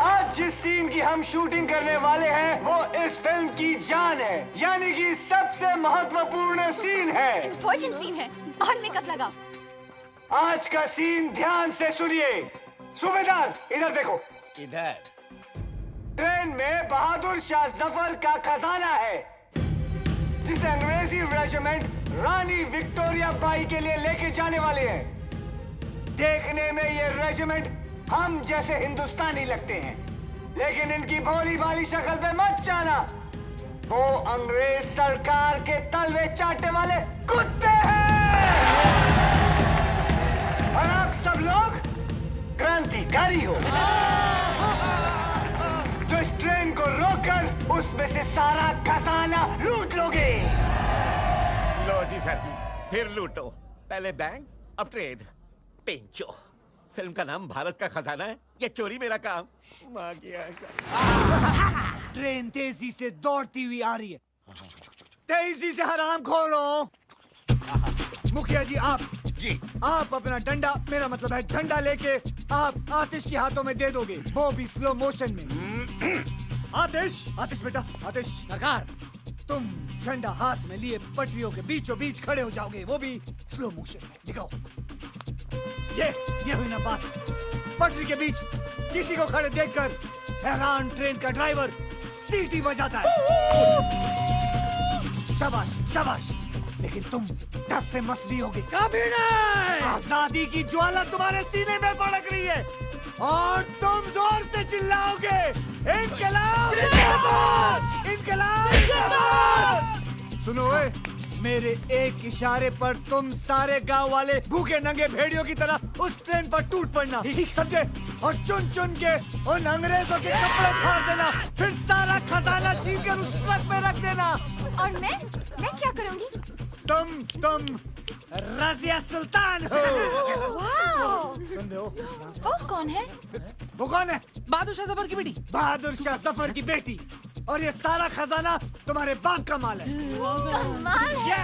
आज जिस सीन की हम शूटिंग करने वाले हैं वो इस फिल्म की जान है, यानी कि सबसे महत्वपूर्ण सीन है। इम्पोर्टेंट सीन है और मेकअप लगा। आज का सीन ध्यान से सुनिए। सूबेदार इधर देखो। इधर। ट्रेन में बहादुर शाह जफर का खजाना है, जिसे अंग्रेजी रेजिमेंट रानी विक्टोरिया बाई के लिए लेके जाने वाले हैं। देखने में ये रेजिमेंट हम जैसे हिंदुस्तानी लगते हैं, लेकिन इनकी भोली भाली शक्ल पे मत जाना। वो अंग्रेज सरकार के तलवे चाटने वाले कुत्ते हैं। और आप सब लोग क्रांतिकारी हो, जो इस ट्रेन को रोककर उसमें से सारा खजाना लूट लोगे। लो जी सर जी, फिर लूटो। पहले बैंक, अब ट्रेन। पेंचो। फिल्म का नाम भारत का खजाना है, ये चोरी मेरा काम। माँ की आज्ञा। ट्रेन तेजी से दौड़ती हुई आ रही है। तेजी से हराम खोलो। मुखिया जी आप अपना डंडा, मेरा मतलब है झंडा लेके आप आतिश के हाथों में दे दोगे, वो भी स्लो मोशन में। आतिश बेटा, आतिश सरकार, तुम झंडा हाथ में लिए पटरियों के बीचों बीच खड़े हो जाओगे, वो भी स्लो मोशन में। दिखाओ। ये हुई ना बात। पटरी के बीच किसी को खड़े देखकर हैरान ट्रेन का ड्राइवर सीटी बजाता है। शाबाश। लेकिन तुम डर से मसली होगे। कभी नहीं। आजादी की ज्वाला तुम्हारे सीने में भड़क रही है और तुम जोर से चिल्लाओगे, इनकलाब जिंदाबाद, इनकलाब जिंदाबाद। सुनो मेरे एक इशारे पर तुम सारे गांव वाले भूखे नंगे भेड़ियों की तरह उस ट्रेन पर टूट पड़ना, समझे? और चुन चुन के उन अंग्रेजों के कपड़े फाड़ देना, फिर सारा खजाना छीन कर उस ट्रक में रख देना। और मैं क्या करूंगी? तुम रजिया सुल्तान हो। वाह! वो कौन है? वो कौन है? बहादुर शाह जफर की बेटी। बहादुर शाह जफर की बेटी। और ये सारा खजाना तुम्हारे बाप का माल है। कमाल है।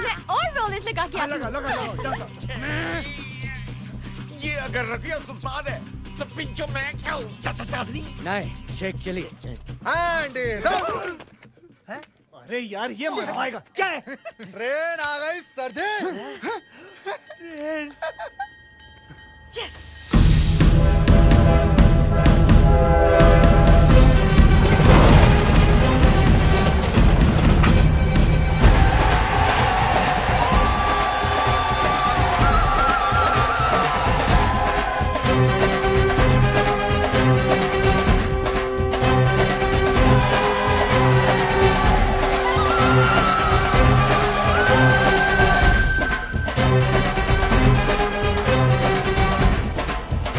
मैं और रोलेस लगा के लगा। ये अगर रजिया सुल्तान है तो पिंचो मैं क्या हूँ? नहीं, शेख चलिए। अरे यार ये मरवाएगा। क्या है? ट्रेन आ गई सर जी।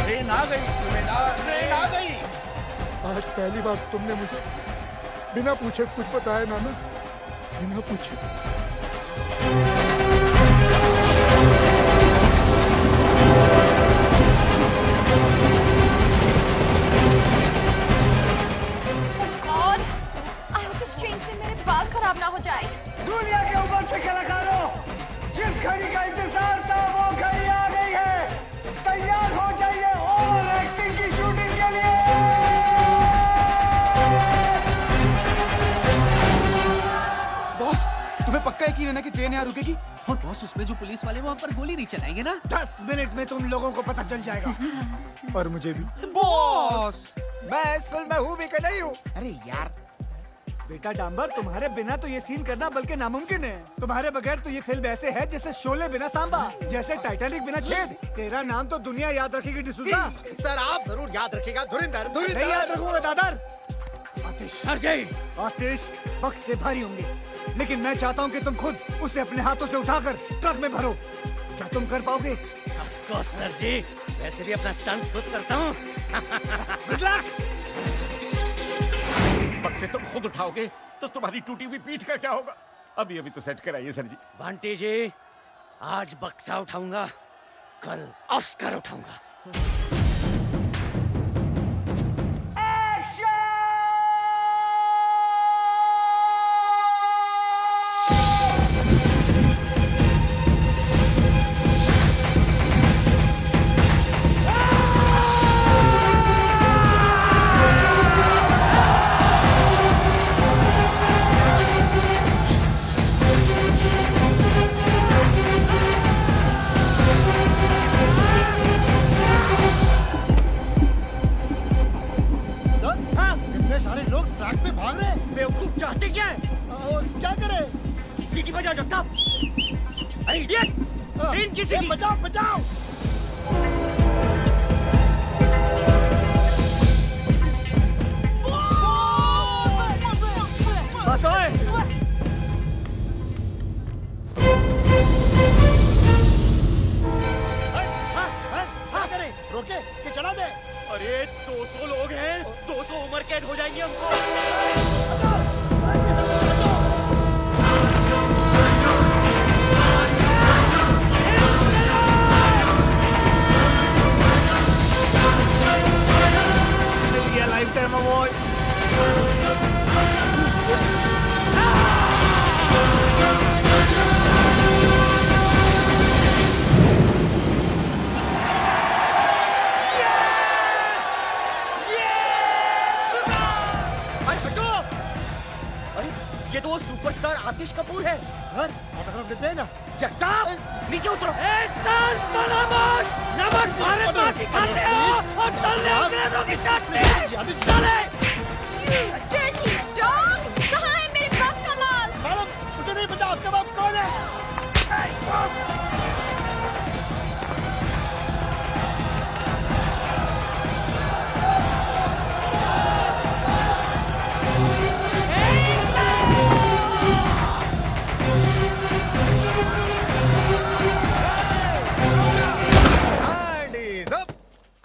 ट्रेन आ गई सूबेदार, ट्रेन आ गई। आज पहली बार तुमने मुझे बिना पूछे कुछ बताया नाना, बिना पूछे। God, I hope इस ट्रेन से मेरे बाल खराब ना हो जाए। दुनिया के ऊपर से कलाकारों, जिस घड़ी का इंतजार था वो घड़ी आ गई है। तैयार हो जाइए ओवर एक्टिंग की शूटिंग के लिए। बॉस, तुम्हें पक्का यकीन है ना कि ट्रेन यहाँ रुकेगी? और बॉस, उसमें जो पुलिस वाले वहाँ पर गोली नहीं चलाएंगे ना? 10 मिनट में तुम लोगों को पता चल जाएगा। और मुझे भी। बॉस, मैं इस फिल्म में हूँ भी कि नहीं हूँ। अरे यार, बेटा डांबर, तुम्हारे बिना तो ये सीन करना बल्कि नामुमकिन है। तुम्हारे बगैर तो ये फिल्म ऐसे है जैसे शोले बिना सांबा, जैसे टाइटैनिक बिना छेद। तेरा नाम तो दुनिया याद रखेगी डिसूजा। सर आप जरूर याद रखिएगा धुरिंदर। नहीं याद रखूंगा दादर। आतिश, अजय, आतिश वक्त से भारी होंगे, लेकिन मैं चाहता हूँ कि तुम खुद उसे अपने हाथों से उठाकर ट्रक में भरो। क्या तुम कर पाओगे? सर जी, वैसे भी अपना स्टंट्स खुद करता हूँ। Good luck. बक्से तुम खुद उठाओगे तो तुम्हारी टूटी हुई पीठ का क्या होगा? अभी अभी तो सेट कराइए सर जी। बंटी जी, आज बक्सा उठाऊंगा, कल ऑस्कर उठाऊंगा। इतने सारे लोग ट्रैक पे भाग रहे हैं। बेवकूफ चाहते क्या है? और क्या करें? सीटी बजाओ जब तक। अरे इडियट, ट्रेन किसी की। बचाओ बचाओ। बस ओए। क्या करें? रोके कि चला दे? अरे 200 लोग हैं, 200 उम्र कैद हो जाएंगे हमको। Life time award. अरे हटो! अरे ये तो वो सुपरस्टार आतिश कपूर है। सर ऑटोग्राफ देते हैं ना? जगताप, नीचे उतरो। नमक भारत माँ की खाते हो और तलने अंग्रेजों की चटनी। चले। You dirty dog! कहाँ है मेरे बाप का माल? मैडम मुझे नहीं पता आपका बाप कौन है।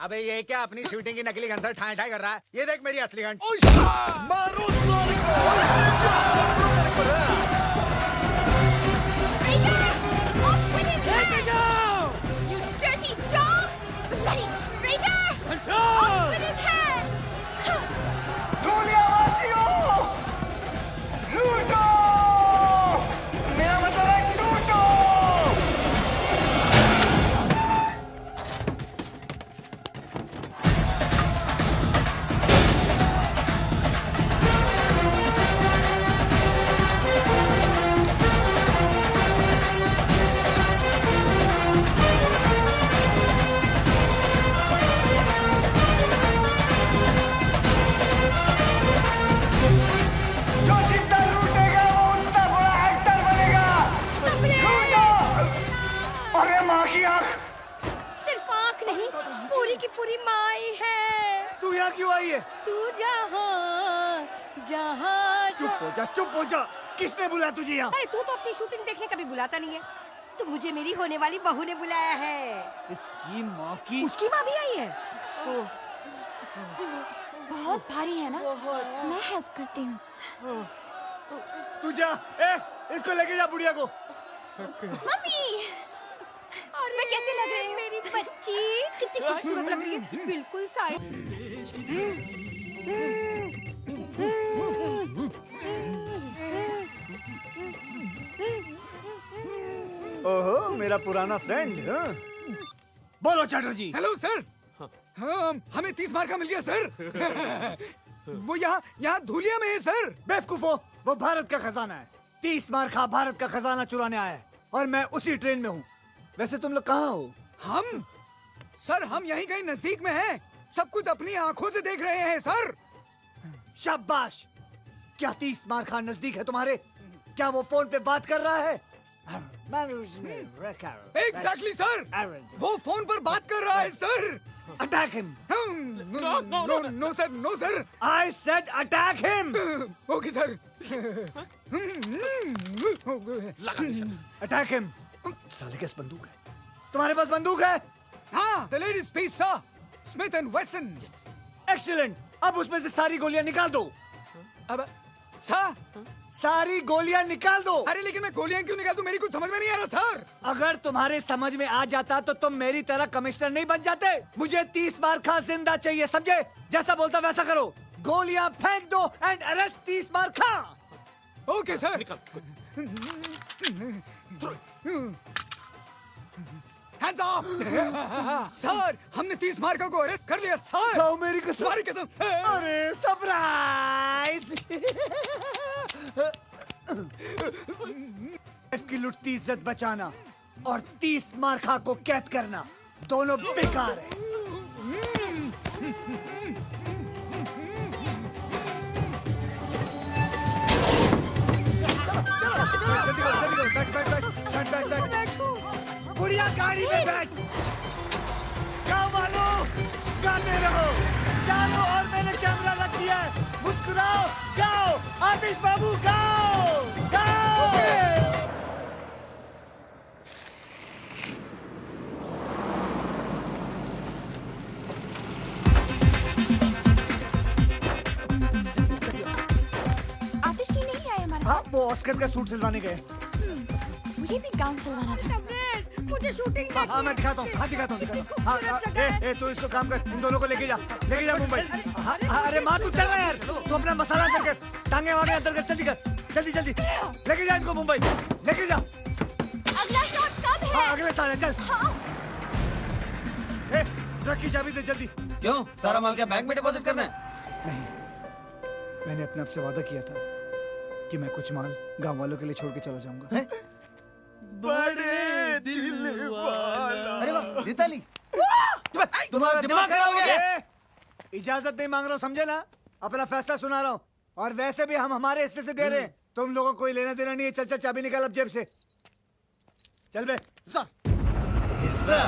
अबे ये क्या अपनी शूटिंग की नकली गन से ठाई ठाई कर रहा है? ये देख मेरी असली गन। मारो Traitor! Off with his hand! You dirty dog! Bloody traitor! Off with his hand! लूटो! मेरा मतलब है लूटो! पूरी माई है। तू यहाँ क्यों आई है? तू जहाँ जहाँ चुप हो जा। किसने बुलाया तुझे यहाँ? अरे तू तो अपनी शूटिंग देखने कभी बुलाता नहीं है। तो मुझे मेरी होने वाली बहू ने बुलाया है। इसकी माँ की। उसकी माँ भी आई है। बहुत भारी है ना, मैं हेल्प करती हूँ। तू जा, इसको लेके जा बुढ़िया को। मम्मी, अरे मैं कैसी लग रही हूँ? मेरी बच्ची कितनी खूबसूरत लग रही है, बिल्कुल ओहो, मेरा पुराना फ्रेंड। बोलो चैटर्जी। Hello sir. हमें 30 मार्का मिल गया सर। वो यहाँ धूलिया में है सर। बेवकूफो, वो भारत का खजाना है। 30 मार्का भारत का खजाना चुराने आया है और मैं उसी ट्रेन में हूँ। वैसे तुम लोग कहाँ हो? हम यहीं कहीं नजदीक में हैं। सब कुछ अपनी आंखों से देख रहे हैं सर। शाबाश। क्या 30 मार्का नजदीक है तुम्हारे? क्या वो फोन पे बात कर रहा है? एग्जैक्टली सर, वो फोन पर बात कर रहा है sir. Attack him. No sir, no sir. I said attack him. Okay sir. Attack him. साले के पास बंदूक है। तुम्हारे पास बंदूक है? हाँ, the ladies piece sir, Smith and Wesson. Excellent. अब उसमें से सारी गोलियां निकाल दो। अब सर, सारी गोलियां निकाल दो। अरे लेकिन मैं गोलियां क्यों निकाल दूं? मेरी कुछ समझ में नहीं आ रहा सर। अगर तुम्हारे समझ में आ जाता तो तुम मेरी तरह कमिश्नर नहीं बन जाते। मुझे 30 मार्का जिंदा चाहिए, समझे? जैसा बोलता वैसा करो। गोलियां फेंक दो एंड अरेस्ट 30 मार्का। Okay sir. Hands up! Sir, हमने 30 मार्का को अरेस्ट कर लिया सर। खाओ मेरी कसम। तुम्हारी कसम। अरे सरप्राइज। की लुटती इज्जत बचाना और 30 मार्का को कैद करना दोनों बेकार है। बुढ़िया गाड़ी में बैठ। गाओ वालों, गाते रहो। चलो, और मैंने कैमरा रख दिया है। मुस्कुराओ, गाओ। आतिश बाबू गाओ, गाओ। आतिश जी नहीं आए हमारे हाँ, वो ऑस्कर का सूट सिलवाने गए। मुझे भी गाउन सिलवाना था। मुझे शूटिंग हाँ, मैं दिखाता हूँ। हाँ, दिखाता हूँ। हाँ, तू इसको काम कर। इन दोनों को लेके जा मुंबई। अरे माँ, तू चल ना यार। तू अपना मसाला अंदर कर, टांगे वागे अंदर कर। जल्दी कर, जल्दी लेके जा इनको मुंबई। लेके जा। अगला शॉट कब है? हाँ, अगले साल है। चल। ट्रक की चाबी दे जल्दी। क्यों? सारा माल क्या बैंक में डिपॉजिट करना है? नहीं, मैंने अपने आप से वादा किया था कि मैं कुछ माल गांव वालों के लिए छोड़ के चला जाऊंगा। बड़े दिल वाला। अरे वाह, दीताली, तुम्हारा दिमाग खराब हो गया। इजाजत नहीं मांग रहा हूँ, समझे ना? अपना फैसला सुना रहा हूँ। और वैसे भी हम हमारे हिस्से से दे रहे हैं। तुम लोगों को कोई लेना देना नहीं है। चल चल, चाबी निकाल अब जेब से। चल बे। हिस्सा।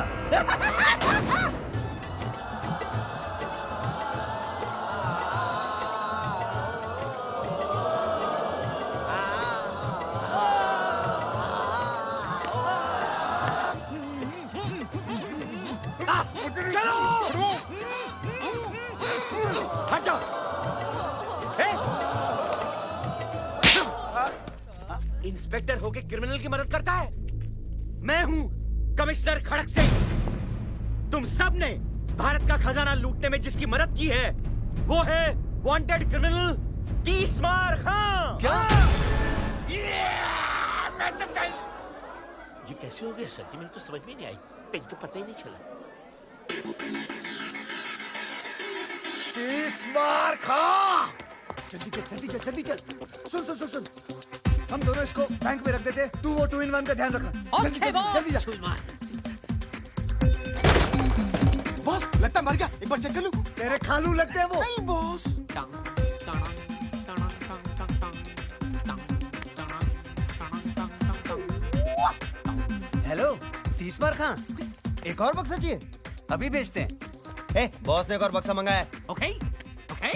हट जाओ। इंस्पेक्टर होके क्रिमिनल की मदद करता है? मैं हूं कमिश्नर खड़क सिंह। तुम सब ने भारत का खजाना लूटने में जिसकी मदद की है वो है वांटेड क्रिमिनल 30 मार्का। क्या? ये कैसे हो गया सर जी? मुझे तो समझ में नहीं आई। पेन तो पता ही नहीं चला। 30 मार्का। जल्दी चल। सुन। हम दोनों इसको बैंक में रख देते। तू वो 2 in 1 का ध्यान रखना। जल्दी जा। बॉस, लगता है मर गया। एक बार चेक कर लूं। तेरे खालू लगते हैं वो। नहीं बॉस। हेलो, 30 मार्का। एक और बक्सा चाहिए? अभी भेजते हैं। ए, बॉस ने एक और बक्सा मंगाया है। ओके ओके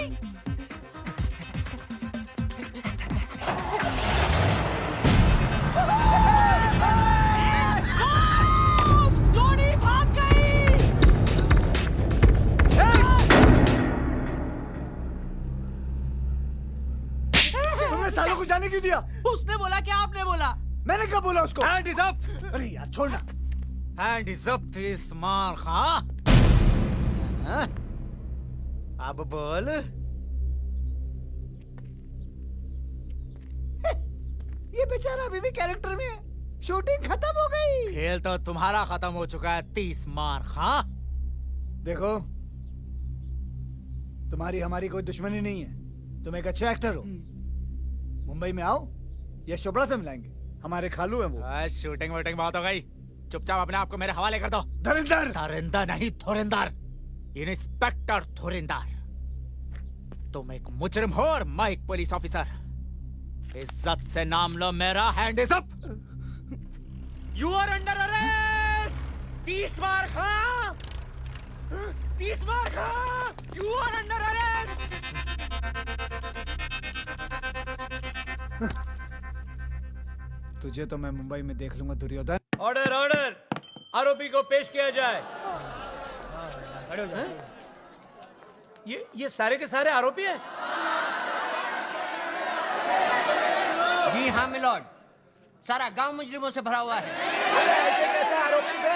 जोड़ी भाग गई। तुमने सालों को जाने क्यों दिया? उसने बोला कि आपने बोला? मैंने कब बोला उसको? Hand is up. अरे यार छोड़ना। हैंड इज अप तीसमार खां। हाँ? अब बोल। ये बेचारा अभी भी कैरेक्टर में है। शूटिंग खत्म हो गई। खेल तो तुम्हारा खत्म हो चुका है तीसमार खां। देखो, तुम्हारी हमारी कोई दुश्मनी नहीं है। तुम एक अच्छे एक्टर हो। मुंबई में आओ, यश चोपड़ा से मिलाएंगे। हमारे खालू हैं वो। शूटिंग वूटिंग बहुत हो गई। चुपचाप अपने आप को मेरे हवाले कर दो। धुरिंदर। धुरिंदर नहीं, धुरिंदर। इंस्पेक्टर धुरिंदर। तुम एक मुजरिम हो और मैं एक पुलिस ऑफिसर। इज्जत से नाम लो मेरा। Hand is up. You are under arrest. Tees Maar Khan, Tees Maar Khan, you are under arrest. तुझे तो मैं मुंबई में देख लूंगा दुर्योधन। ऑर्डर ऑर्डर, आरोपी को पेश किया जाए। ये सारे के सारे आरोपी हैं? जी हाँ मिलॉर्ड, सारा गांव मुजरिमों से भरा हुआ है। ऐसे कैसे आरोपी थे?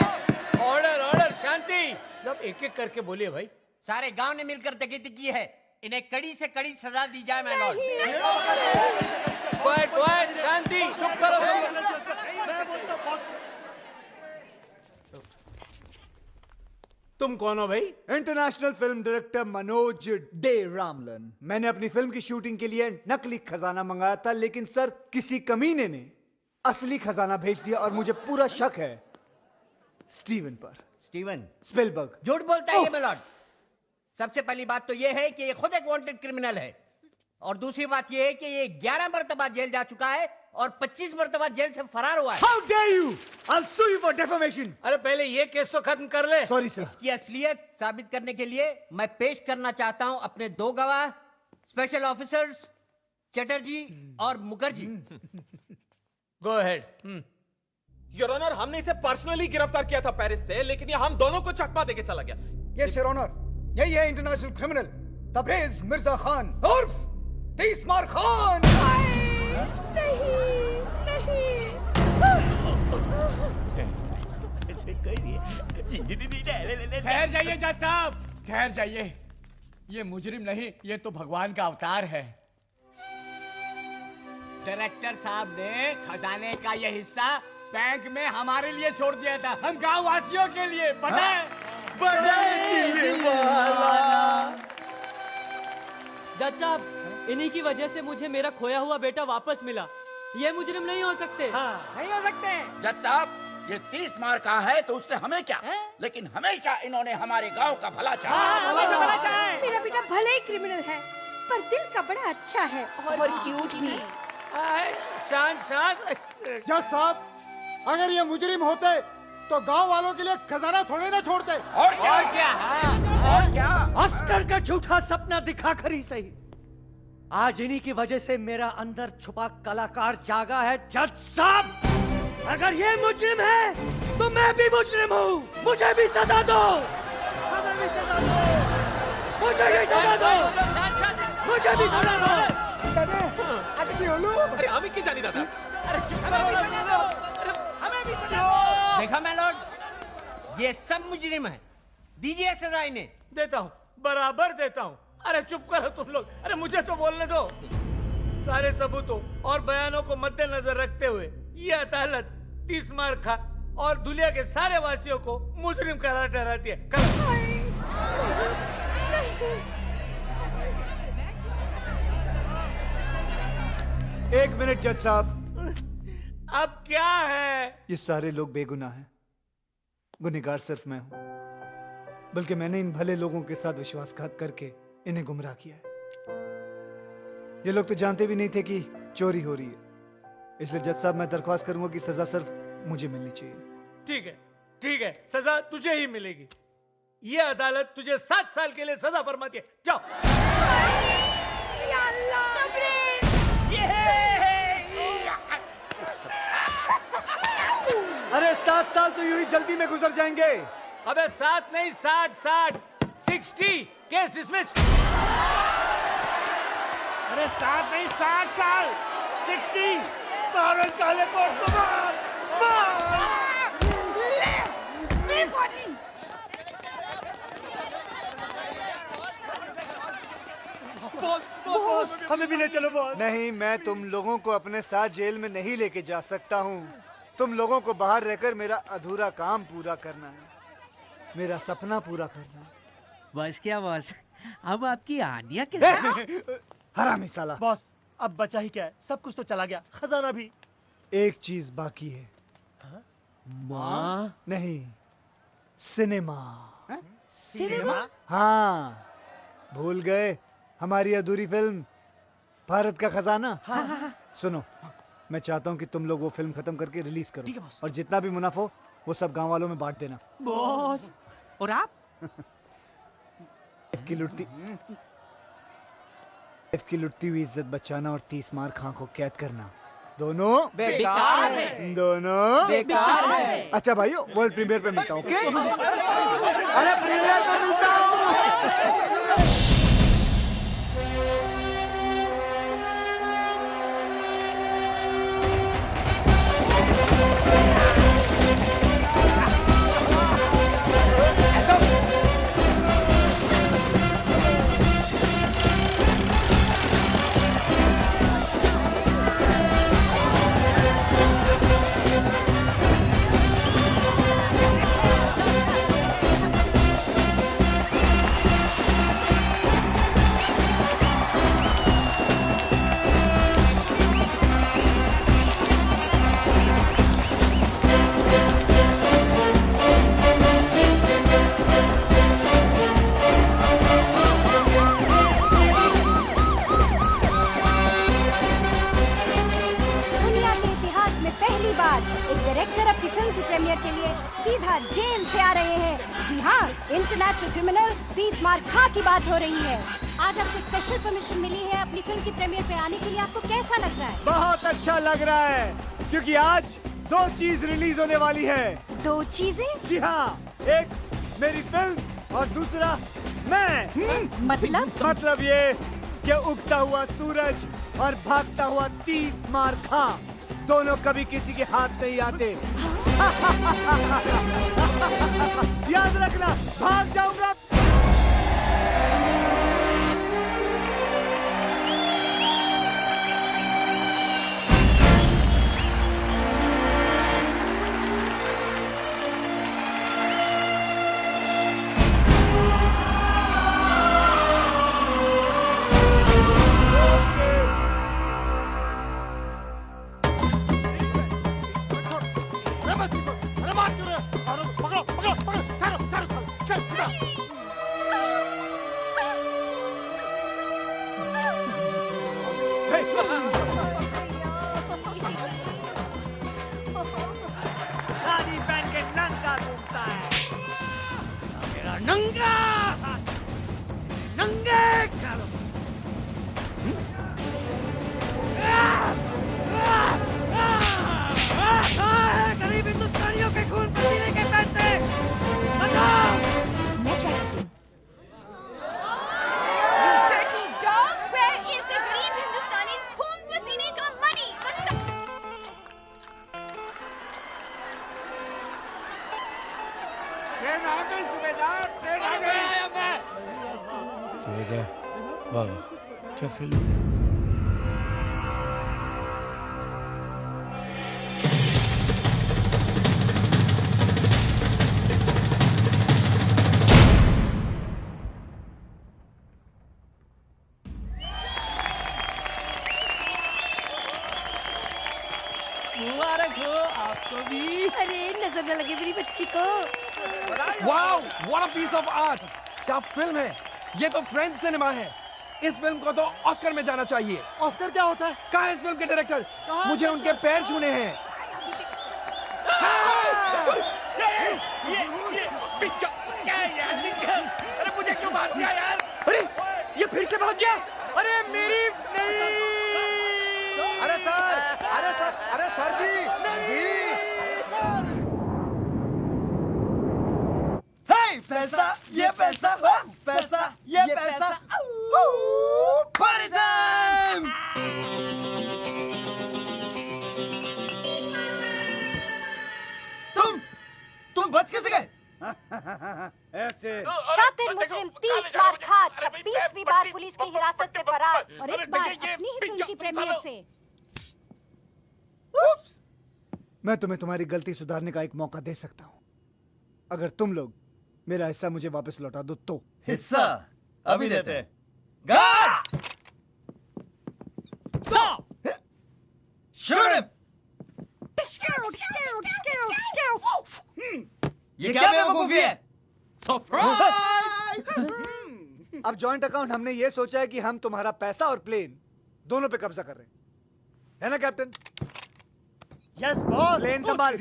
ऑर्डर ऑर्डर, शांति। सब एक एक करके बोलिए भाई। सारे गांव ने मिलकर डकैती की है। इन्हें कड़ी से कड़ी सजा दी जाए मिलॉर्ड। क्वाइट क्वाइट, शांति, चुप करो। तुम कौन हो भाई? International film director Manoj De Ramlan. मैंने अपनी फिल्म की शूटिंग के लिए नकली खजाना मंगाया था, लेकिन सर किसी कमीने ने असली खजाना भेज दिया और मुझे पूरा शक है स्टीवन पर। Steven Spielberg. झूठ बोलता है ये मिलॉर्ड। सबसे पहली बात तो ये है कि ये खुद एक वांटेड क्रिमिनल है, और दूसरी बात ये है कि ये 11 मरतबा जेल जा चुका है और 25 मरतबा जेल से फरार हुआ है। How dare you? I'll sue you for defamation. अरे पहले ये केस तो खत्म कर ले। Sorry sir. इसकी असलियत साबित करने के लिए मैं पेश करना चाहता हूं अपने 2 गवाह, स्पेशल ऑफिसर्स चटर्जी और Mukherjee. Go ahead. Your honour, हमने इसे पर्सनली गिरफ्तार किया था पेरिस से, लेकिन ये हम दोनों को चकमा देके चला गया। ये योर ऑनर, यही है इंटरनेशनल क्रिमिनल तबरेज मिर्जा खान उर्फ तीसमार खान। ठहर जाइए जज साहब, ठहर जाइए। ये मुजरिम नहीं, ये तो भगवान का अवतार है। डायरेक्टर साहब ने खजाने का ये हिस्सा बैंक में हमारे लिए छोड़ दिया था, हम गांव वासियों के लिए। पता है? जज साहब, इन्हीं की वजह से मुझे मेरा खोया हुआ बेटा वापस मिला। ये मुजरिम नहीं हो सकते। नहीं हो सकते। जज साहब, ये 30 मार का है तो उससे हमें क्या, लेकिन हमेशा इन्होंने हमारे गांव का भला चाहा। मेरा बेटा भले ही क्रिमिनल है, पर दिल का बड़ा अच्छा है और क्यूट भी। शांत शांत। जज साहब, अगर ये मुजरिम होते तो गांव वालों के लिए खजाना थोड़े ना छोड़ते। और क्या? अस्कर का झूठा सपना दिखाकर ही सही, आज इन्हीं की वजह से मेरा अंदर छुपा कलाकार जागा है। जज साहब, अगर ये मुजरिम है तो मैं भी मुजरिम हूँ। मुझे भी सजा दो, मुझे भी सजा दो, मुझे भी सजा दो, मुझे भी सजा दो। अरे हमें की जानी दादा। देखा मैलॉर्ड, ये सब मुजरिम है। दीजिए सजा इन्हें। देता हूँ, बराबर देता हूँ। अरे चुप करो तुम लोग। अरे मुझे तो बोलने दो। सारे सबूतों और बयानों को मद्देनजर रखते हुए ये अदालत तीसमार खां और दुनिया के सारे वासियों को मुजरिम करार ठहराती है। एक मिनट जज साहब। अब क्या है? ये सारे लोग बेगुनाह हैं, गुनहगार सिर्फ मैं हूं। बल्कि मैंने इन भले लोगों के साथ विश्वासघात करके इन्हें गुमराह किया है। ये लोग तो जानते भी नहीं थे कि चोरी हो रही है। इसलिए जज साहब, मैं दरख्वास्त करूंगा कि सजा सिर्फ मुझे मिलनी चाहिए। ठीक है, सजा तुझे ही मिलेगी। ये अदालत तुझे 7 साल के लिए सजा फरमाती है। जाओ। अरे 7 साल तो यूं ही जल्दी में गुजर जाएंगे। अबे 7 नहीं 60 केस डिसमिस। अरे 7 नहीं 60 साल 60 मारो इस काले कोट को मार बॉस हमें भी ले चलो बॉस। नहीं, मैं तुम लोगों को अपने साथ जेल में नहीं लेके जा सकता हूँ। तुम लोगों को बाहर रहकर मेरा अधूरा काम पूरा करना है, मेरा सपना पूरा करना है। बस क्या बॉस, अब आपकी आनिया कैसे? हरामी साला। बॉस अब बचा ही क्या है, सब कुछ तो चला गया, खजाना भी। एक चीज बाकी है। माँ? नहीं, सिनेमा। सिनेमा? हाँ, भूल गए हमारी अधूरी फिल्म भारत का खजाना। सुनो, मैं चाहता हूँ कि तुम लोग वो फिल्म खत्म करके रिलीज करो, और जितना भी मुनाफा हो वो सब गांव वालों में बांट देना। बॉस और आप? की लुटती हुई इज्जत बचाना और 30 मार खां को कैद करना, दोनों बेकार है। दोनों बेकार है। अच्छा भाइयों, वर्ल्ड प्रीमियर पे मिलता हूँ। ओके? अरे प्रीमियर पे मिलता हूँ। जेल से आ रहे हैं। जी हाँ, इंटरनेशनल क्रिमिनल 30 मार खां की बात हो रही है। आज आपको स्पेशल परमिशन मिली है अपनी फिल्म की प्रीमियर पे आने के लिए। आपको कैसा लग रहा है? बहुत अच्छा लग रहा है, क्योंकि आज 2 चीज रिलीज होने वाली है। 2 चीजें? जी हाँ, एक मेरी फिल्म और दूसरा मैं। मतलब ये कि उगता हुआ सूरज और भागता हुआ 30 मार खां दोनों कभी किसी के हाथ नहीं आते। याद रखना, भाग जाऊंगा। गरीब हिंदुस्तानियों के खून पसीने के पैसे बताओ। मैं ट्राई करती हूँ। You dirty dog, where is the गरीब हिंदुस्तानीज़ खून पसीने का money? ट्रेन आ गई सुबेदार, ट्रेन आ गई। वाह, क्या फिल्म है। मुबारक हो आपको भी। अरे नजर न लगे मेरी बच्ची को। Wow, what a piece of art. क्या फिल्म है ये, तो फ्रेंच सिनेमा है। इस फिल्म को तो ऑस्कर में जाना चाहिए। ऑस्कर क्या होता है? कहाँ है इस फिल्म के डायरेक्टर? मुझे उनके पैर छूने हैं। ये क्या यार, पैसा, ये पैसा, पैसा, ये पैसा। Party time. तुम बच कैसे गए? ऐसे शातिर मुजरिम 30 मार खा 26वीं बार पुलिस की हिरासत से फरार और इस बार अपनी ही फिल्म की प्रीमियर से। मैं तुम्हें तुम्हारी गलती सुधारने का एक मौका दे सकता हूँ। अगर तुम लोग मेरा हिस्सा मुझे वापस लौटा दो तो। हिस्सा अभी देते हैं। ये क्या बेवकूफी है? अब जॉइंट अकाउंट हमने ये सोचा है कि हम तुम्हारा पैसा और प्लेन दोनों पे कब्जा कर रहे हैं, है ना कैप्टन? Yes boss. प्लेन संभाल।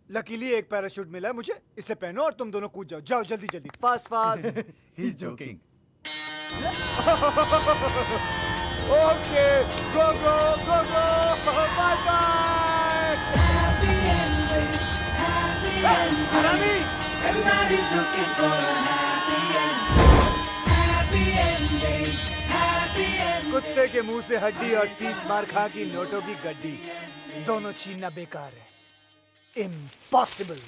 लकीली एक पैराशूट मिला है मुझे, इसे पहनो और तुम दोनों कूद जाओ। जाओ जल्दी जल्दी, fast fast. He is joking. Okay, go go go go, bye bye. हरामी, Everybody's looking for a happy ending. Happy ending. Happy ending. कुत्ते के मुंह से हड्डी और 30 मार खा की नोटों की गड्डी दोनों छीनना बेकार है। इम्पॉसिबल।